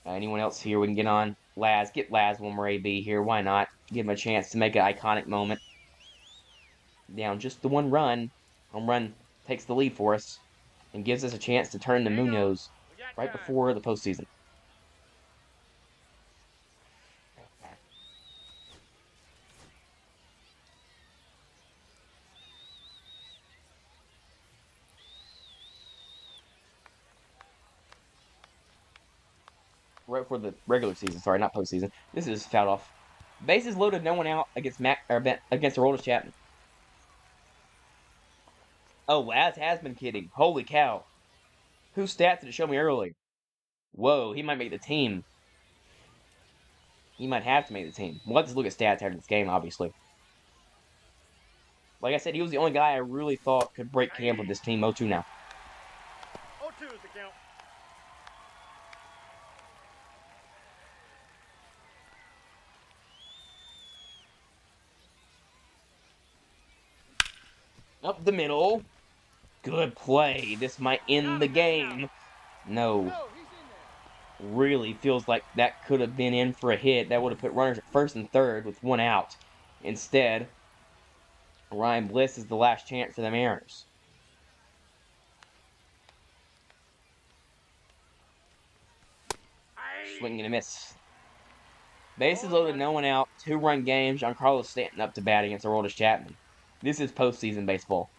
Anyone else here we can get on? Laz. Get Laz one more AB here. Why not? Give him a chance to make an iconic moment. Down just the 1 run. Home run takes the lead for us and gives us a chance to turn to Munoz right before the postseason. Right before the regular season, sorry, not postseason. This is fouled off. Bases loaded, no one out against against Aroldis Chapman. Oh, Laz has been kidding. Holy cow. Whose stats did it show me earlier? Whoa, he might make the team. He might have to make the team. We'll have to look at stats after this game, obviously. Like I said, he was the only guy I really thought could break camp with this team. 0-2 now. 0-2 is the count. Up the middle. Good play. This might end the game. No. Really feels like that could have been in for a hit. That would have put runners at first and third with 1 out. Instead, Ryan Bliss is the last chance for the Mariners. Swing and a miss. Bases loaded, no one out. 2-run game. Giancarlo Stanton up to bat against Aroldis Chapman. This is postseason baseball.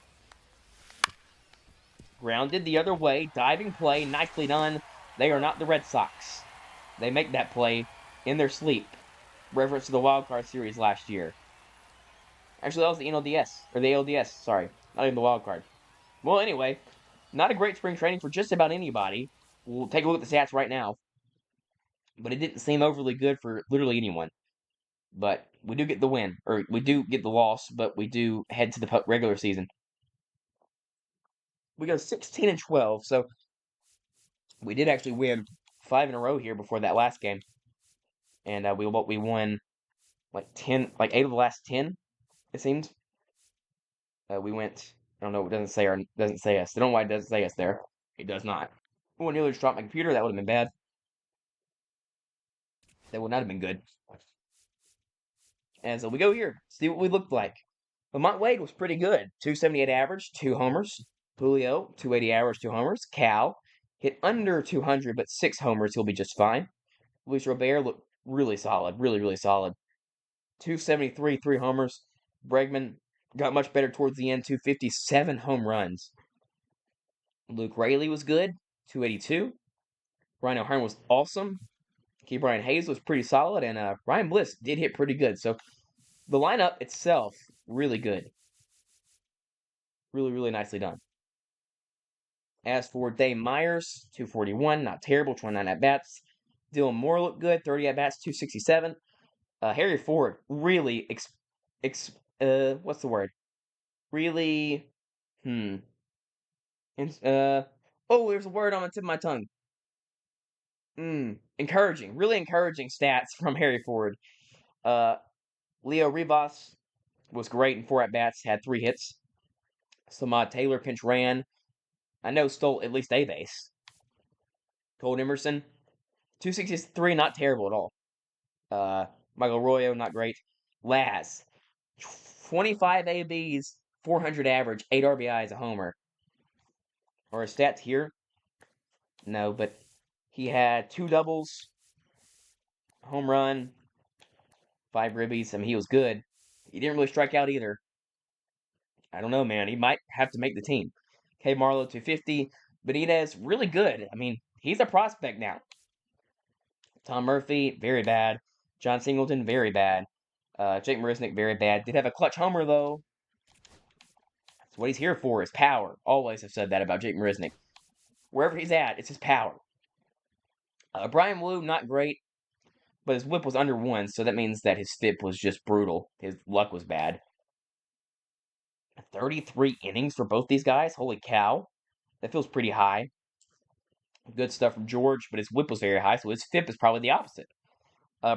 Grounded the other way. Diving play. Nicely done. They are not the Red Sox. They make that play in their sleep. Reference to the Wild Card Series last year. Actually, that was the NLDS. Or the ALDS, sorry. Not even the Wild Card. Well, anyway. Not a great spring training for just about anybody. We'll take a look at the stats right now. but it didn't seem overly good for literally anyone. But we do get the win, or we do get the loss, but we do head to the regular season. We go 16-12, so we did actually win 5 in a row here before that last game, and we won like 10, like 8 of the last 10. It seems. We went. I don't know. It doesn't say us. I don't know why it doesn't say us there. It does not. Oh, I nearly just dropped my computer. That would have been bad. That would not have been good. And so we go here, see what we looked like. Lamont Wade was pretty good. 278 average, 2 homers. Julio, 280 average, 2 homers. Cal hit under 200, but 6 homers. He'll be just fine. Luis Robert looked really solid, really, really solid. 273, 3 homers. Bregman got much better towards the end, 257 home runs. Luke Raley was good, 282. Ryan O'Hearn was awesome. Brian Hayes was pretty solid, and Ryan Bliss did hit pretty good. So the lineup itself, really good. Really, really nicely done. As for Dave Myers, 241, not terrible, 29 at-bats. Dylan Moore looked good, 30 at-bats, 267. Harry Ford, really, what's the word? Really, there's a word on the tip of my tongue. Encouraging, really encouraging stats from Harry Ford. Leo Rivas was great in 4 at-bats, had 3 hits. Samad Taylor pinch ran. I know stole at least a base. Cole Emerson, 263, not terrible at all. Michael Arroyo, not great. Laz, 25 ABs, 400 average, 8 RBIs, a homer. Are his stats here? No, but he had 2 doubles, home run, 5 ribbies. I mean, he was good. He didn't really strike out either. I don't know, man. He might have to make the team. K. Marlowe, 250. Benitez, really good. I mean, he's a prospect now. Tom Murphy, very bad. John Singleton, very bad. Jake Marisnick, very bad. Did have a clutch homer, though. That's what he's here for, is power. Always have said that about Jake Marisnick. Wherever he's at, it's his power. Brian Wu, not great, but his whip was under 1, so that means that his FIP was just brutal. His luck was bad. 33 innings for both these guys? Holy cow. That feels pretty high. Good stuff from George, but his whip was very high, so his FIP is probably the opposite.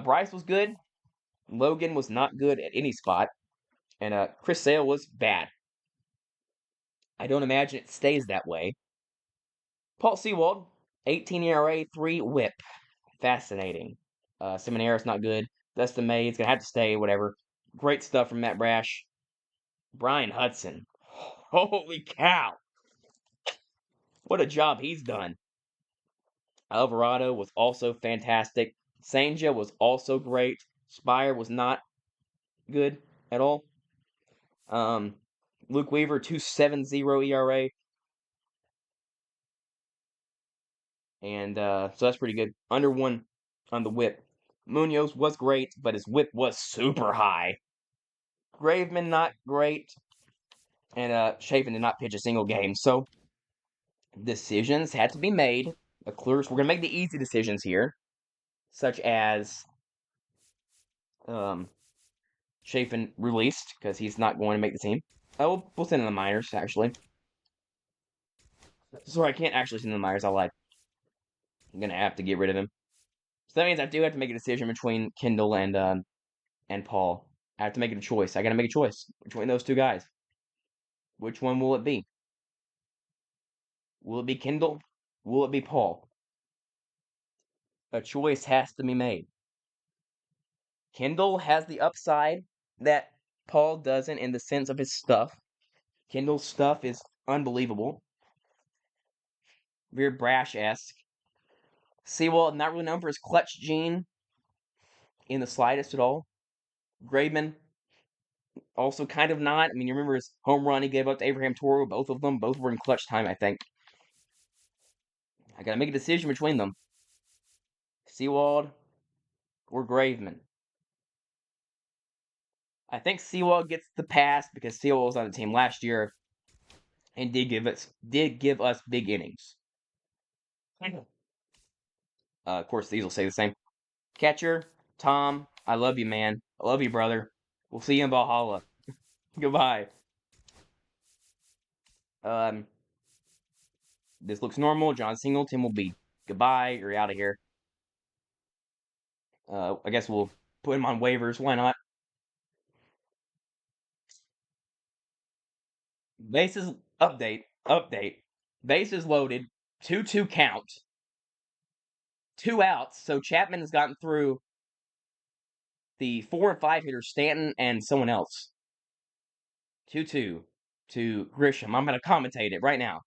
Bryce was good. Logan was not good at any spot. And Chris Sale was bad. I don't imagine it stays that way. Paul Sewald, 18 ERA, 3 whip. Fascinating. Seminara's not good. Dustin May is going to have to stay, whatever. Great stuff from Matt Brash. Brian Hudson. Holy cow. What a job he's done. Alvarado was also fantastic. Sanja was also great. Spire was not good at all. Luke Weaver, 2.70 ERA. And so that's pretty good. Under 1 on the whip. Munoz was great, but his whip was super high. Graveman, not great. And Chafin did not pitch a single game. So decisions had to be made. We're going to make the easy decisions here, such as Chafin released because he's not going to make the team. We'll send in the minors, actually. Sorry, I can't actually send in the minors. I lied. I'm going to have to get rid of him. So that means I do have to make a decision between Kendall and Paul. I have to make a choice. I got to make a choice between those 2 guys. Which one will it be? Will it be Kendall? Will it be Paul? A choice has to be made. Kendall has the upside that Paul doesn't in the sense of his stuff. Kendall's stuff is unbelievable. Very Brash-esque. Sewald, not really known for his clutch gene in the slightest at all. Graveman, also kind of not. I mean, you remember his home run he gave up to Abraham Toro? Both of them. Both were in clutch time, I think. I got to make a decision between them. Sewald or Graveman. I think Sewald gets the pass because Sewald was on the team last year and did give us big innings. Of course, these will say the same. Catcher, Tom, I love you, man. I love you, brother. We'll see you in Valhalla. Goodbye. This looks normal. John Singleton will be goodbye. You're out of here. I guess we'll put him on waivers. Why not? Bases update. Bases loaded. 2-2 count. 2 outs. So Chapman has gotten through the 4 and 5 hitters, Stanton and someone else. 2-2 to Grisham. I'm going to commentate it right now.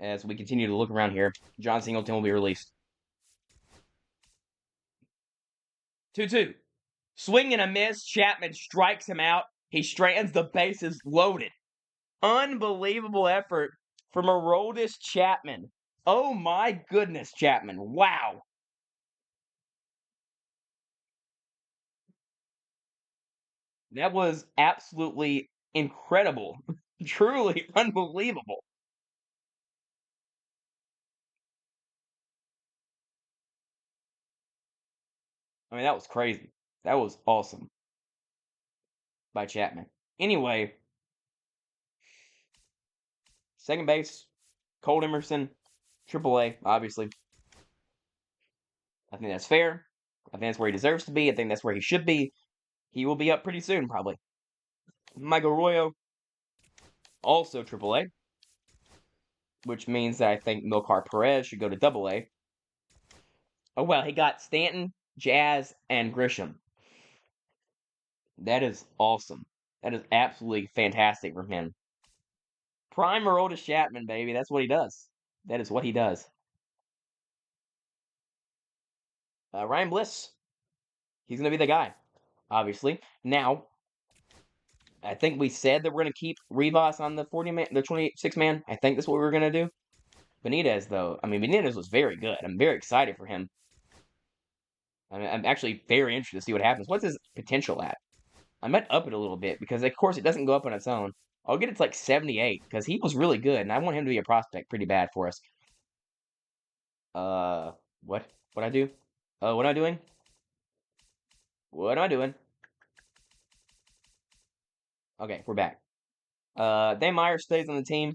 As we continue to look around here, John Singleton will be released. 2-2. Swing and a miss. Chapman strikes him out. He strands the bases loaded. Unbelievable effort from Aroldis Chapman. Oh my goodness, Chapman. Wow. That was absolutely incredible. Truly unbelievable. I mean, that was crazy. That was awesome by Chapman. Anyway, second base, Cole Emerson, AAA, obviously. I think that's fair. I think that's where he deserves to be. I think that's where he should be. He will be up pretty soon, probably. Michael Arroyo, also AAA, which means that I think Milcar Perez should go to AA. Oh, well, he got Stanton, Jazz, and Grisham. That is awesome. That is absolutely fantastic from him. Prime Aroldis Chapman, baby. That's what he does. That is what he does. Ryan Bliss. He's going to be the guy, obviously. Now, I think we said that we're going to keep Rivas on the 40-man, the 26-man. I think that's what we were going to do. Benitez, though. I mean, Benitez was very good. I'm very excited for him. I mean, I'm actually very interested to see what happens. What's his potential at? I might up it a little bit because, of course, it doesn't go up on its own. I'll get it to like 78 because he was really good, and I want him to be a prospect pretty bad for us. What? What I do? What am I doing? What am I doing? Okay, we're back. Dan Meyer stays on the team.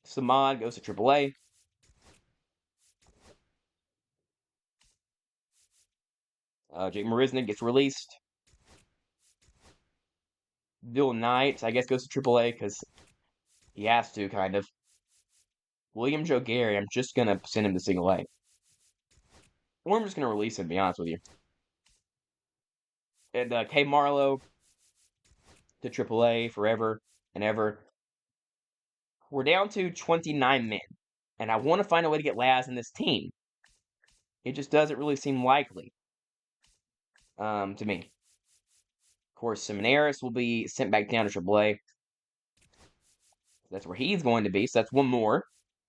Samad goes to AAA. Jake Marisnick gets released. Bill Knight, I guess, goes to AAA because he has to, kind of. William Joe Gary, I'm just going to send him to single A. Or I'm just going to release him, to be honest with you. And K. Marlowe to AAA forever and ever. We're down to 29 men. And I want to find a way to get Laz in this team. It just doesn't really seem likely to me. Of course, Seminaris will be sent back down to AAA. That's where he's going to be, so that's one more.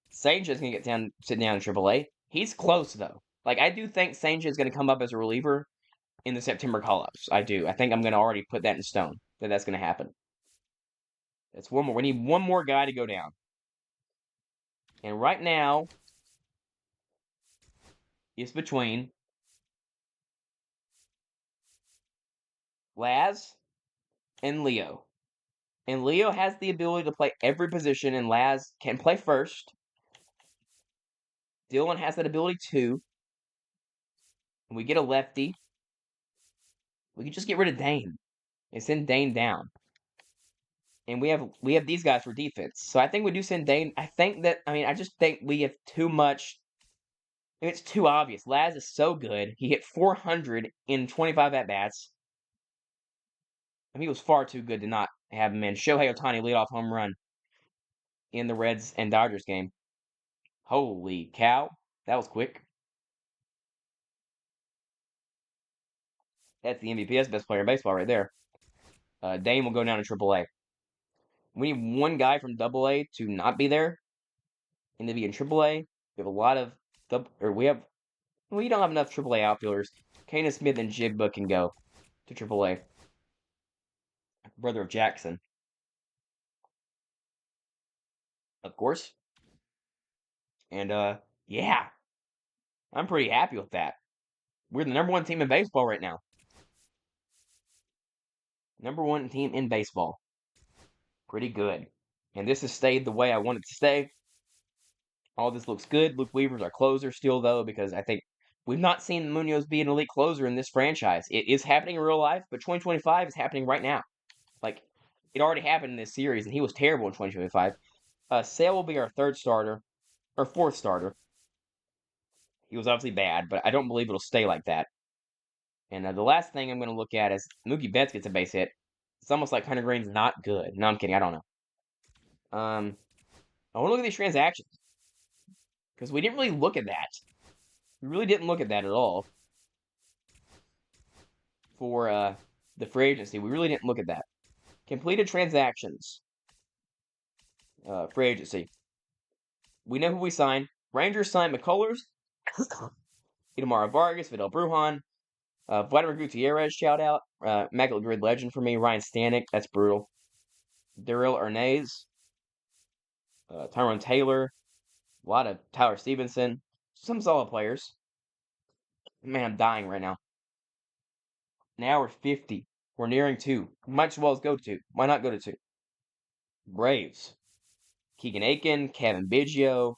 Sanchez is going to sit down in AAA. He's close, though. Like, I do think Sanchez is going to come up as a reliever in the September call-ups. I do. I think I'm going to already put that in stone, that that's going to happen. That's one more. We need one more guy to go down. And right now, it's between Laz and Leo. And Leo has the ability to play every position, and Laz can play first. Dylan has that ability too. And we get a lefty. We can just get rid of Dane and send Dane down. And we have these guys for defense. So I think we do send Dane. I just think we have too much. It's too obvious. Laz is so good. He hit 400 in 25 at-bats. I mean, he was far too good to not have him in. Shohei Ohtani leadoff home run in the Reds and Dodgers game. Holy cow. That was quick. That's the MVP. That's the best player in baseball right there. Dane will go down to AAA. We need one guy from AA to not be there and to be in AAA. We have a lot of we don't have enough AAA outfielders. Kana Smith and Jigba can go to AAA. Brother of Jackson, of course. And yeah, I'm pretty happy with that. We're the number one team in baseball right now. Number one team in baseball. Pretty good. And this has stayed the way I want it to stay. All this looks good. Luke Weaver's our closer still, though, because I think we've not seen Munoz be an elite closer in this franchise. It is happening in real life, but 2025 is happening right now. Like, it already happened in this series, and he was terrible in 2025. Sale will be our third starter, or fourth starter. He was obviously bad, but I don't believe it'll stay like that. And the last thing I'm going to look at is Mookie Betts gets a base hit. It's almost like Hunter Green's not good. No, I'm kidding. I don't know. I want to look at these transactions because we didn't really look at that. We really didn't look at that at all for the free agency. We really didn't look at that. Completed transactions. Free agency. We know who we signed. Rangers signed McCullers, Itamar Vargas, Vidal Brujan, Vladimir Gutierrez, shout out. Immaculate Grid legend for me. Ryan Stanek, that's brutal. Daryl Ernaiz, Tyrone Taylor, a lot of Tyler Stevenson, some solid players. Man, I'm dying right now. Now we're 50. We're nearing 2. Might as well go to 2. Why not go to 2? Braves. Keegan Aiken, Kevin Biggio,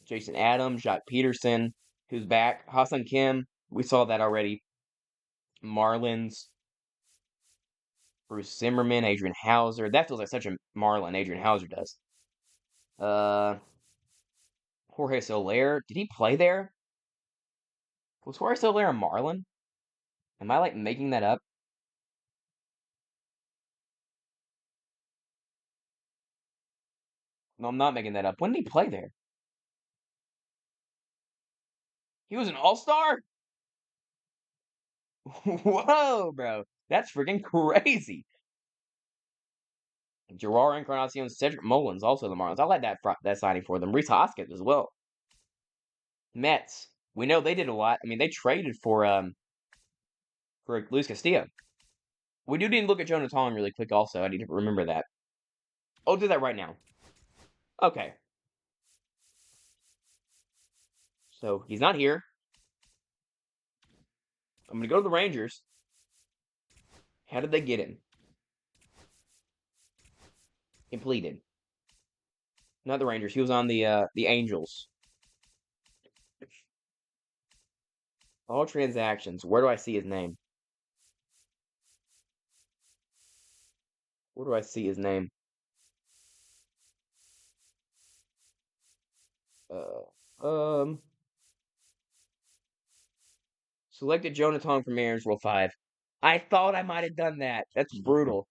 Jason Adams, Jacques Peterson, who's back. Ha-Seong Kim, we saw that already. Marlins. Bruce Zimmerman, Adrian Hauser. That feels like such a Marlin, Adrian Hauser does. Jorge Soler. Did he play there? Was Jorge Soler a Marlin? Am I like making that up? No, I'm not making that up. When did he play there? He was an all-star? Whoa, bro. That's freaking crazy. Gerard Encarnacion, Cedric Mullins, also the Marlins. I like that signing for them. Reese Hoskins as well. Mets. We know they did a lot. I mean, they traded for Luis Castillo. We do need to look at Jonah Tong really quick also. I need to remember that. I'll do that right now. Okay. So, he's not here. I'm going to go to the Rangers. How did they get him? Completed. Not the Rangers. He was on the Angels. All transactions. Where do I see his name? Where do I see his name? Selected Jonah Tong from Mariners World 5. I thought I might have done that. That's brutal.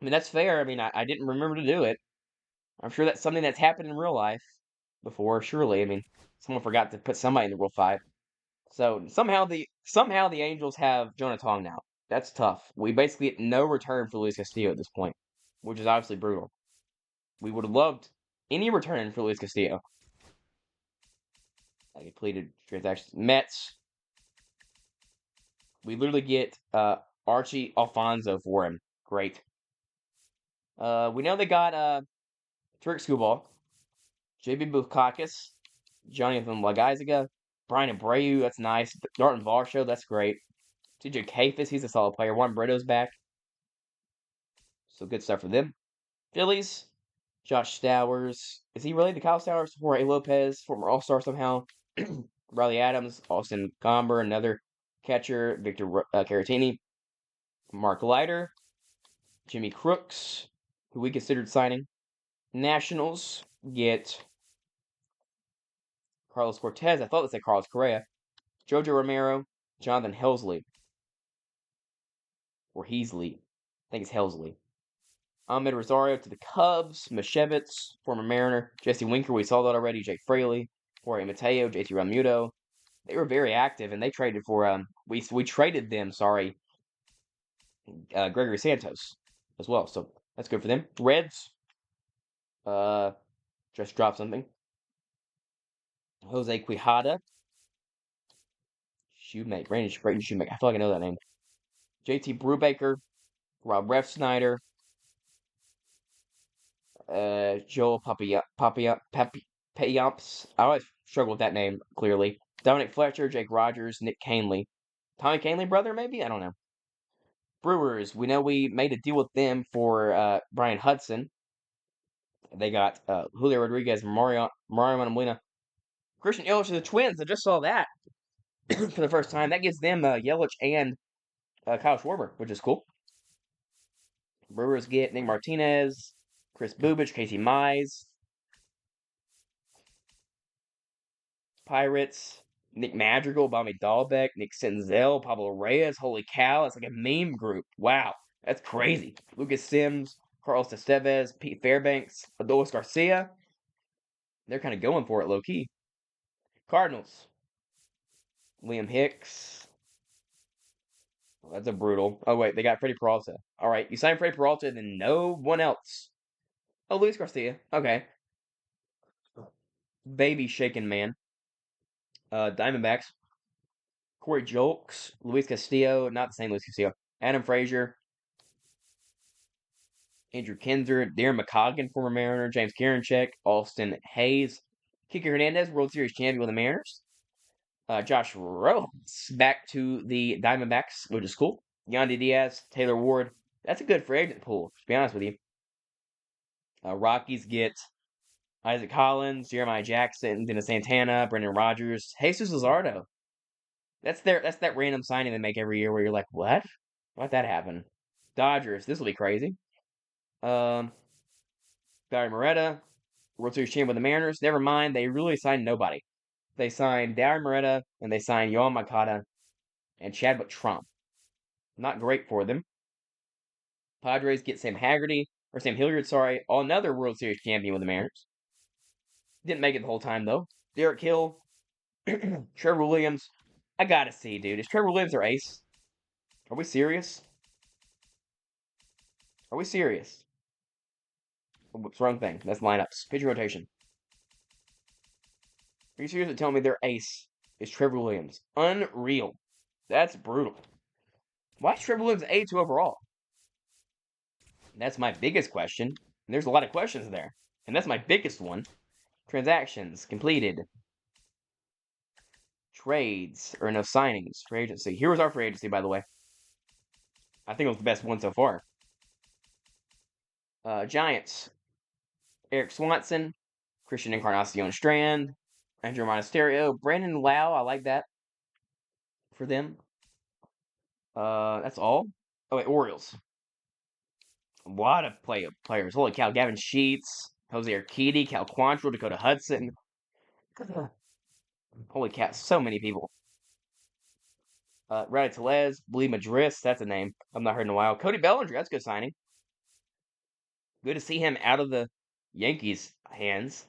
I mean, that's fair. I mean, I didn't remember to do it. I'm sure that's something that's happened in real life before, surely. I mean, someone forgot to put somebody in the World 5. So somehow the Angels have Jonah Tong now. That's tough. We basically get no return for Luis Castillo at this point, which is obviously brutal. We would have loved any return for Luis Castillo. I completed transactions. Mets. We literally get Archie Alfonso for him. Great. We know they got Turk Skubal, JB Bukakis, Jonathan Lagaizaga, Brian Abreu, that's nice. Darton Varsho, that's great. TJ Kafis, he's a solid player. Juan Brito's back. So good stuff for them. Phillies, Josh Stowers. Is he related to Kyle Stowers? Jorge Lopez, former All-Star somehow. Riley Adams, Austin Gomber, another catcher. Victor Caratini. Mark Leiter. Jimmy Crooks, who we considered signing. Nationals get Carlos Cortez. I thought it said Carlos Correa. Jojo Romero, Jonathan Helsley. Or Heasley. I think it's Helsley. Ahmed Rosario to the Cubs. Mashevitz, former Mariner. Jesse Winker, we saw that already. Jake Fraley. Jorge Mateo, JT Realmuto. They were very active, and they traded for we traded them. Gregory Santos as well. So that's good for them. Reds. Just dropped something. Jose Quijada. Brayton Shoemaker. I feel like I know that name. JT Brubaker. Rob Refsnyder. Joel Papayamps. I always Struggle with that name, clearly. Dominic Fletcher, Jake Rogers, Nick Canley. Tommy Canley brother, maybe? I don't know. Brewers, we know we made a deal with them for Brian Hudson. They got Julio Rodriguez, Mario Molina, Christian Yelich to the Twins. I just saw that for the first time. That gives them Yelich and Kyle Schwarber, which is cool. Brewers get Nick Martinez, Chris Bubich, Casey Mize. Pirates, Nick Madrigal, Bobby Dahlbeck, Nick Senzel, Pablo Reyes. Holy cow, it's like a meme group. Wow, that's crazy. Lucas Sims, Carlos Estevez, Pete Fairbanks, Adolis Garcia. They're kind of going for it low key. Cardinals, Liam Hicks. Oh, that's a brutal. Oh, wait, they got Freddie Peralta. All right, you signed Freddie Peralta, then no one else. Oh, Luis Garcia. Okay. Baby shaking man. Diamondbacks. Corey Julks, Luis Castillo, not the same Luis Castillo. Adam Frazier, Andrew Kinzer, Darren McCoggan, former Mariner, James Karinchak, Austin Hayes, Kike Hernandez, World Series champion with the Mariners. Josh Rojas back to the Diamondbacks, which is cool. Yandy Diaz, Taylor Ward. That's a good free agent pool, to be honest with you. Rockies get Isaac Collins, Jeremiah Jackson, Dennis Santana, Brendan Rodgers, Jesus Luzardo. That's that random signing they make every year where you're like, what? Why'd that happen? Dodgers, this will be crazy. Barry Moretta, World Series champion with the Mariners. Never mind, they really signed nobody. They signed Darren Moretta and they signed Yohan Makata and Chadwick Trump. Not great for them. Padres get Sam Hilliard, sorry, another World Series champion with the Mariners. Didn't make it the whole time though. Derek Hill, Trevor Williams. I gotta see, dude. Is Trevor Williams their ace? Are we serious? Are we serious? What's wrong thing? That's lineups. Pitcher rotation. Are you seriously telling me their ace is Trevor Williams? Unreal. That's brutal. Why is Trevor Williams A2 overall? That's my biggest question. And there's a lot of questions there. And that's my biggest one. Transactions completed. Trades, or no, signings. Free agency. Here was our free agency, by the way. I think it was the best one so far. Giants. Eric Swanson. Christian Encarnacion Strand. Andrew Monasterio. Brandon Lau. I like that. For them. That's all. Oh, wait, Orioles. A lot of players. Holy cow. Gavin Sheets. Jose Urquidy. Cal Quantrill. Dakota Hudson. Holy cow. So many people. Rowdy Tellez, Lee Madris, that's a name I've not heard in a while. Cody Bellinger, that's a good signing. Good to see him out of the Yankees' hands.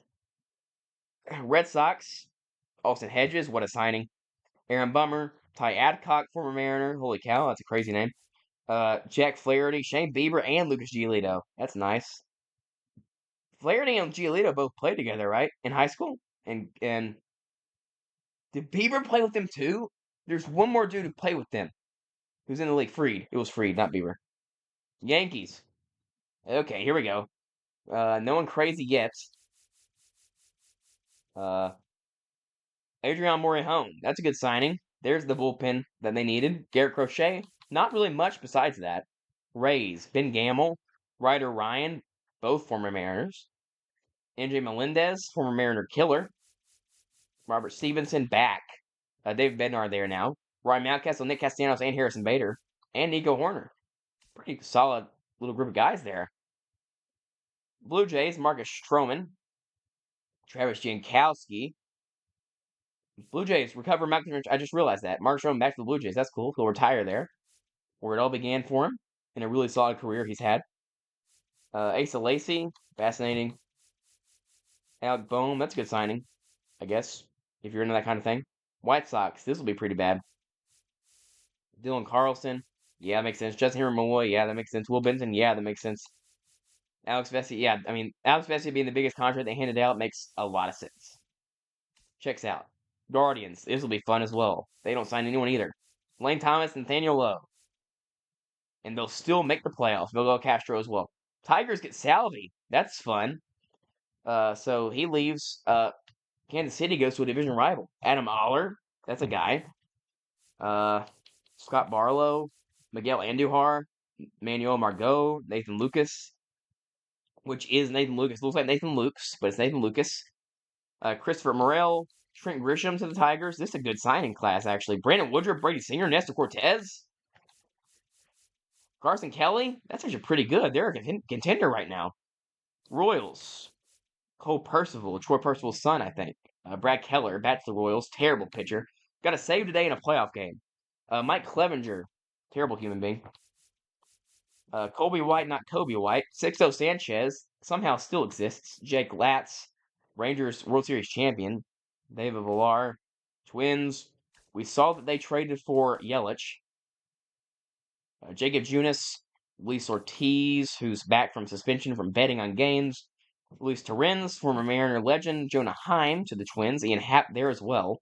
Red Sox, Austin Hedges, what a signing. Aaron Bummer, Ty Adcock, former Mariner. Holy cow, that's a crazy name. Jack Flaherty, Shane Bieber, and Lucas Giolito. That's nice. Flaherty and Giolito both played together, right? In high school? And did Bieber play with them too? There's one more dude who played with them. Who's in the league? Freed. It was Freed, not Bieber. Yankees. Okay, here we go. No one crazy yet. Adrian Morejon. That's a good signing. There's the bullpen that they needed. Garrett Crochet. Not really much besides that. Rays. Ben Gamel. Ryder Ryan. Both former Mariners. NJ Melendez. Former Mariner killer. Robert Stevenson. Back. David Bednar there now. Ryan Mountcastle. Nick Castellanos. And Harrison Bader. And Nico Horner. Pretty solid little group of guys there. Blue Jays, Marcus Stroman, Travis Jankowski. Blue Jays recover Max. I just realized that. Marcus Stroman back to the Blue Jays. That's cool. He'll retire there, where it all began for him in a really solid career he's had. Asa Lacy, fascinating. Alec Boehm, that's a good signing, I guess, if you're into that kind of thing. White Sox, this will be pretty bad. Dylan Carlson, yeah, that makes sense. Justin Malloy, yeah, that makes sense. Will Benson, yeah, that makes sense. Alex Vesey, yeah, I mean, Alex Vesey being the biggest contract they handed out makes a lot of sense. Checks out. Guardians, this will be fun as well. They don't sign anyone either. Lane Thomas, Nathaniel Lowe. And they'll still make the playoffs. Miguel Castro as well. Tigers get Salvi. That's fun. So he leaves. Kansas City goes to a division rival. Adam Oller, that's a guy. Scott Barlow, Miguel Andujar, Manuel Margot, Nathan Lucas, which is Nathan Lucas. Looks like Nathan Lukes, but it's Nathan Lucas. Christopher Morel, Trent Grisham to the Tigers. This is a good signing class, actually. Brandon Woodruff, Brady Singer, Nestor Cortez. Carson Kelly, that's actually pretty good. They're a contender right now. Royals, Cole Percival, Troy Percival's son, I think. Brad Keller, back to the Royals, terrible pitcher. Got a save today in a playoff game. Mike Clevenger, terrible human being. Colby White, not Kobe White. Sixto Sanchez, somehow still exists. Jake Latz, Rangers World Series champion. David Villar, Twins. We saw that they traded for Yelich. Jacob Junis, Luis Ortiz, who's back from suspension from betting on games. Luis Torrens, former Mariner legend. Jonah Heim to the Twins. Ian Happ there as well.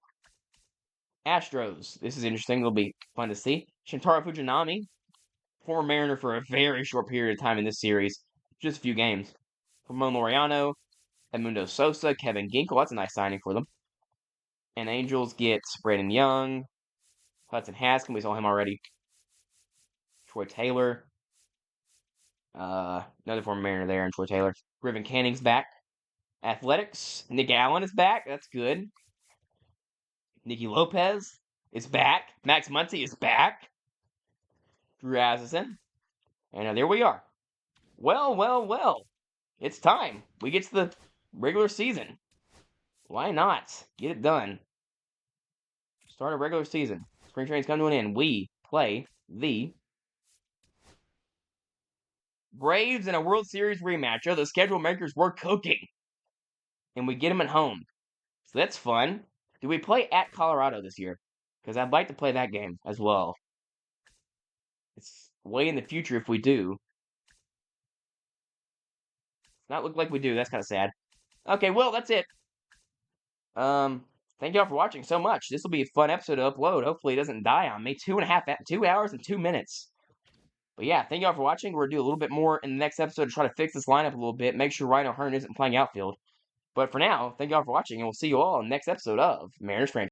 Astros. This is interesting. It'll be fun to see. Shintaro Fujinami, former Mariner for a very short period of time in this series. Just a few games. Ramon Laureano, Edmundo Sosa, Kevin Ginkel. That's a nice signing for them. And Angels get Braden Young, Hudson Haskin. We saw him already. Troy Taylor. Another former Mariner there, and Troy Taylor. Griffin Canning's back. Athletics. Nick Allen is back. That's good. Nicky Lopez is back. Max Muncy is back. Drew Addison. And there we are. Well. It's time. We get to the regular season. Why not? Get it done. Start a regular season. Spring training's come to an end. We play the Braves in a World Series rematch. Oh, the schedule makers were cooking. And we get them at home. So that's fun. Do we play at Colorado this year? Because I'd like to play that game as well. It's way in the future if we do. It's not look like we do. That's kind of sad. Okay, well, that's it. Thank y'all for watching so much. This will be a fun episode to upload. Hopefully it doesn't die on me. 2 hours and 2 minutes. But yeah, thank y'all for watching. We're going to do a little bit more in the next episode to try to fix this lineup a little bit. Make sure Ryan O'Hearn isn't playing outfield. But for now, thank y'all for watching, and we'll see you all in the next episode of Mariners Franchise.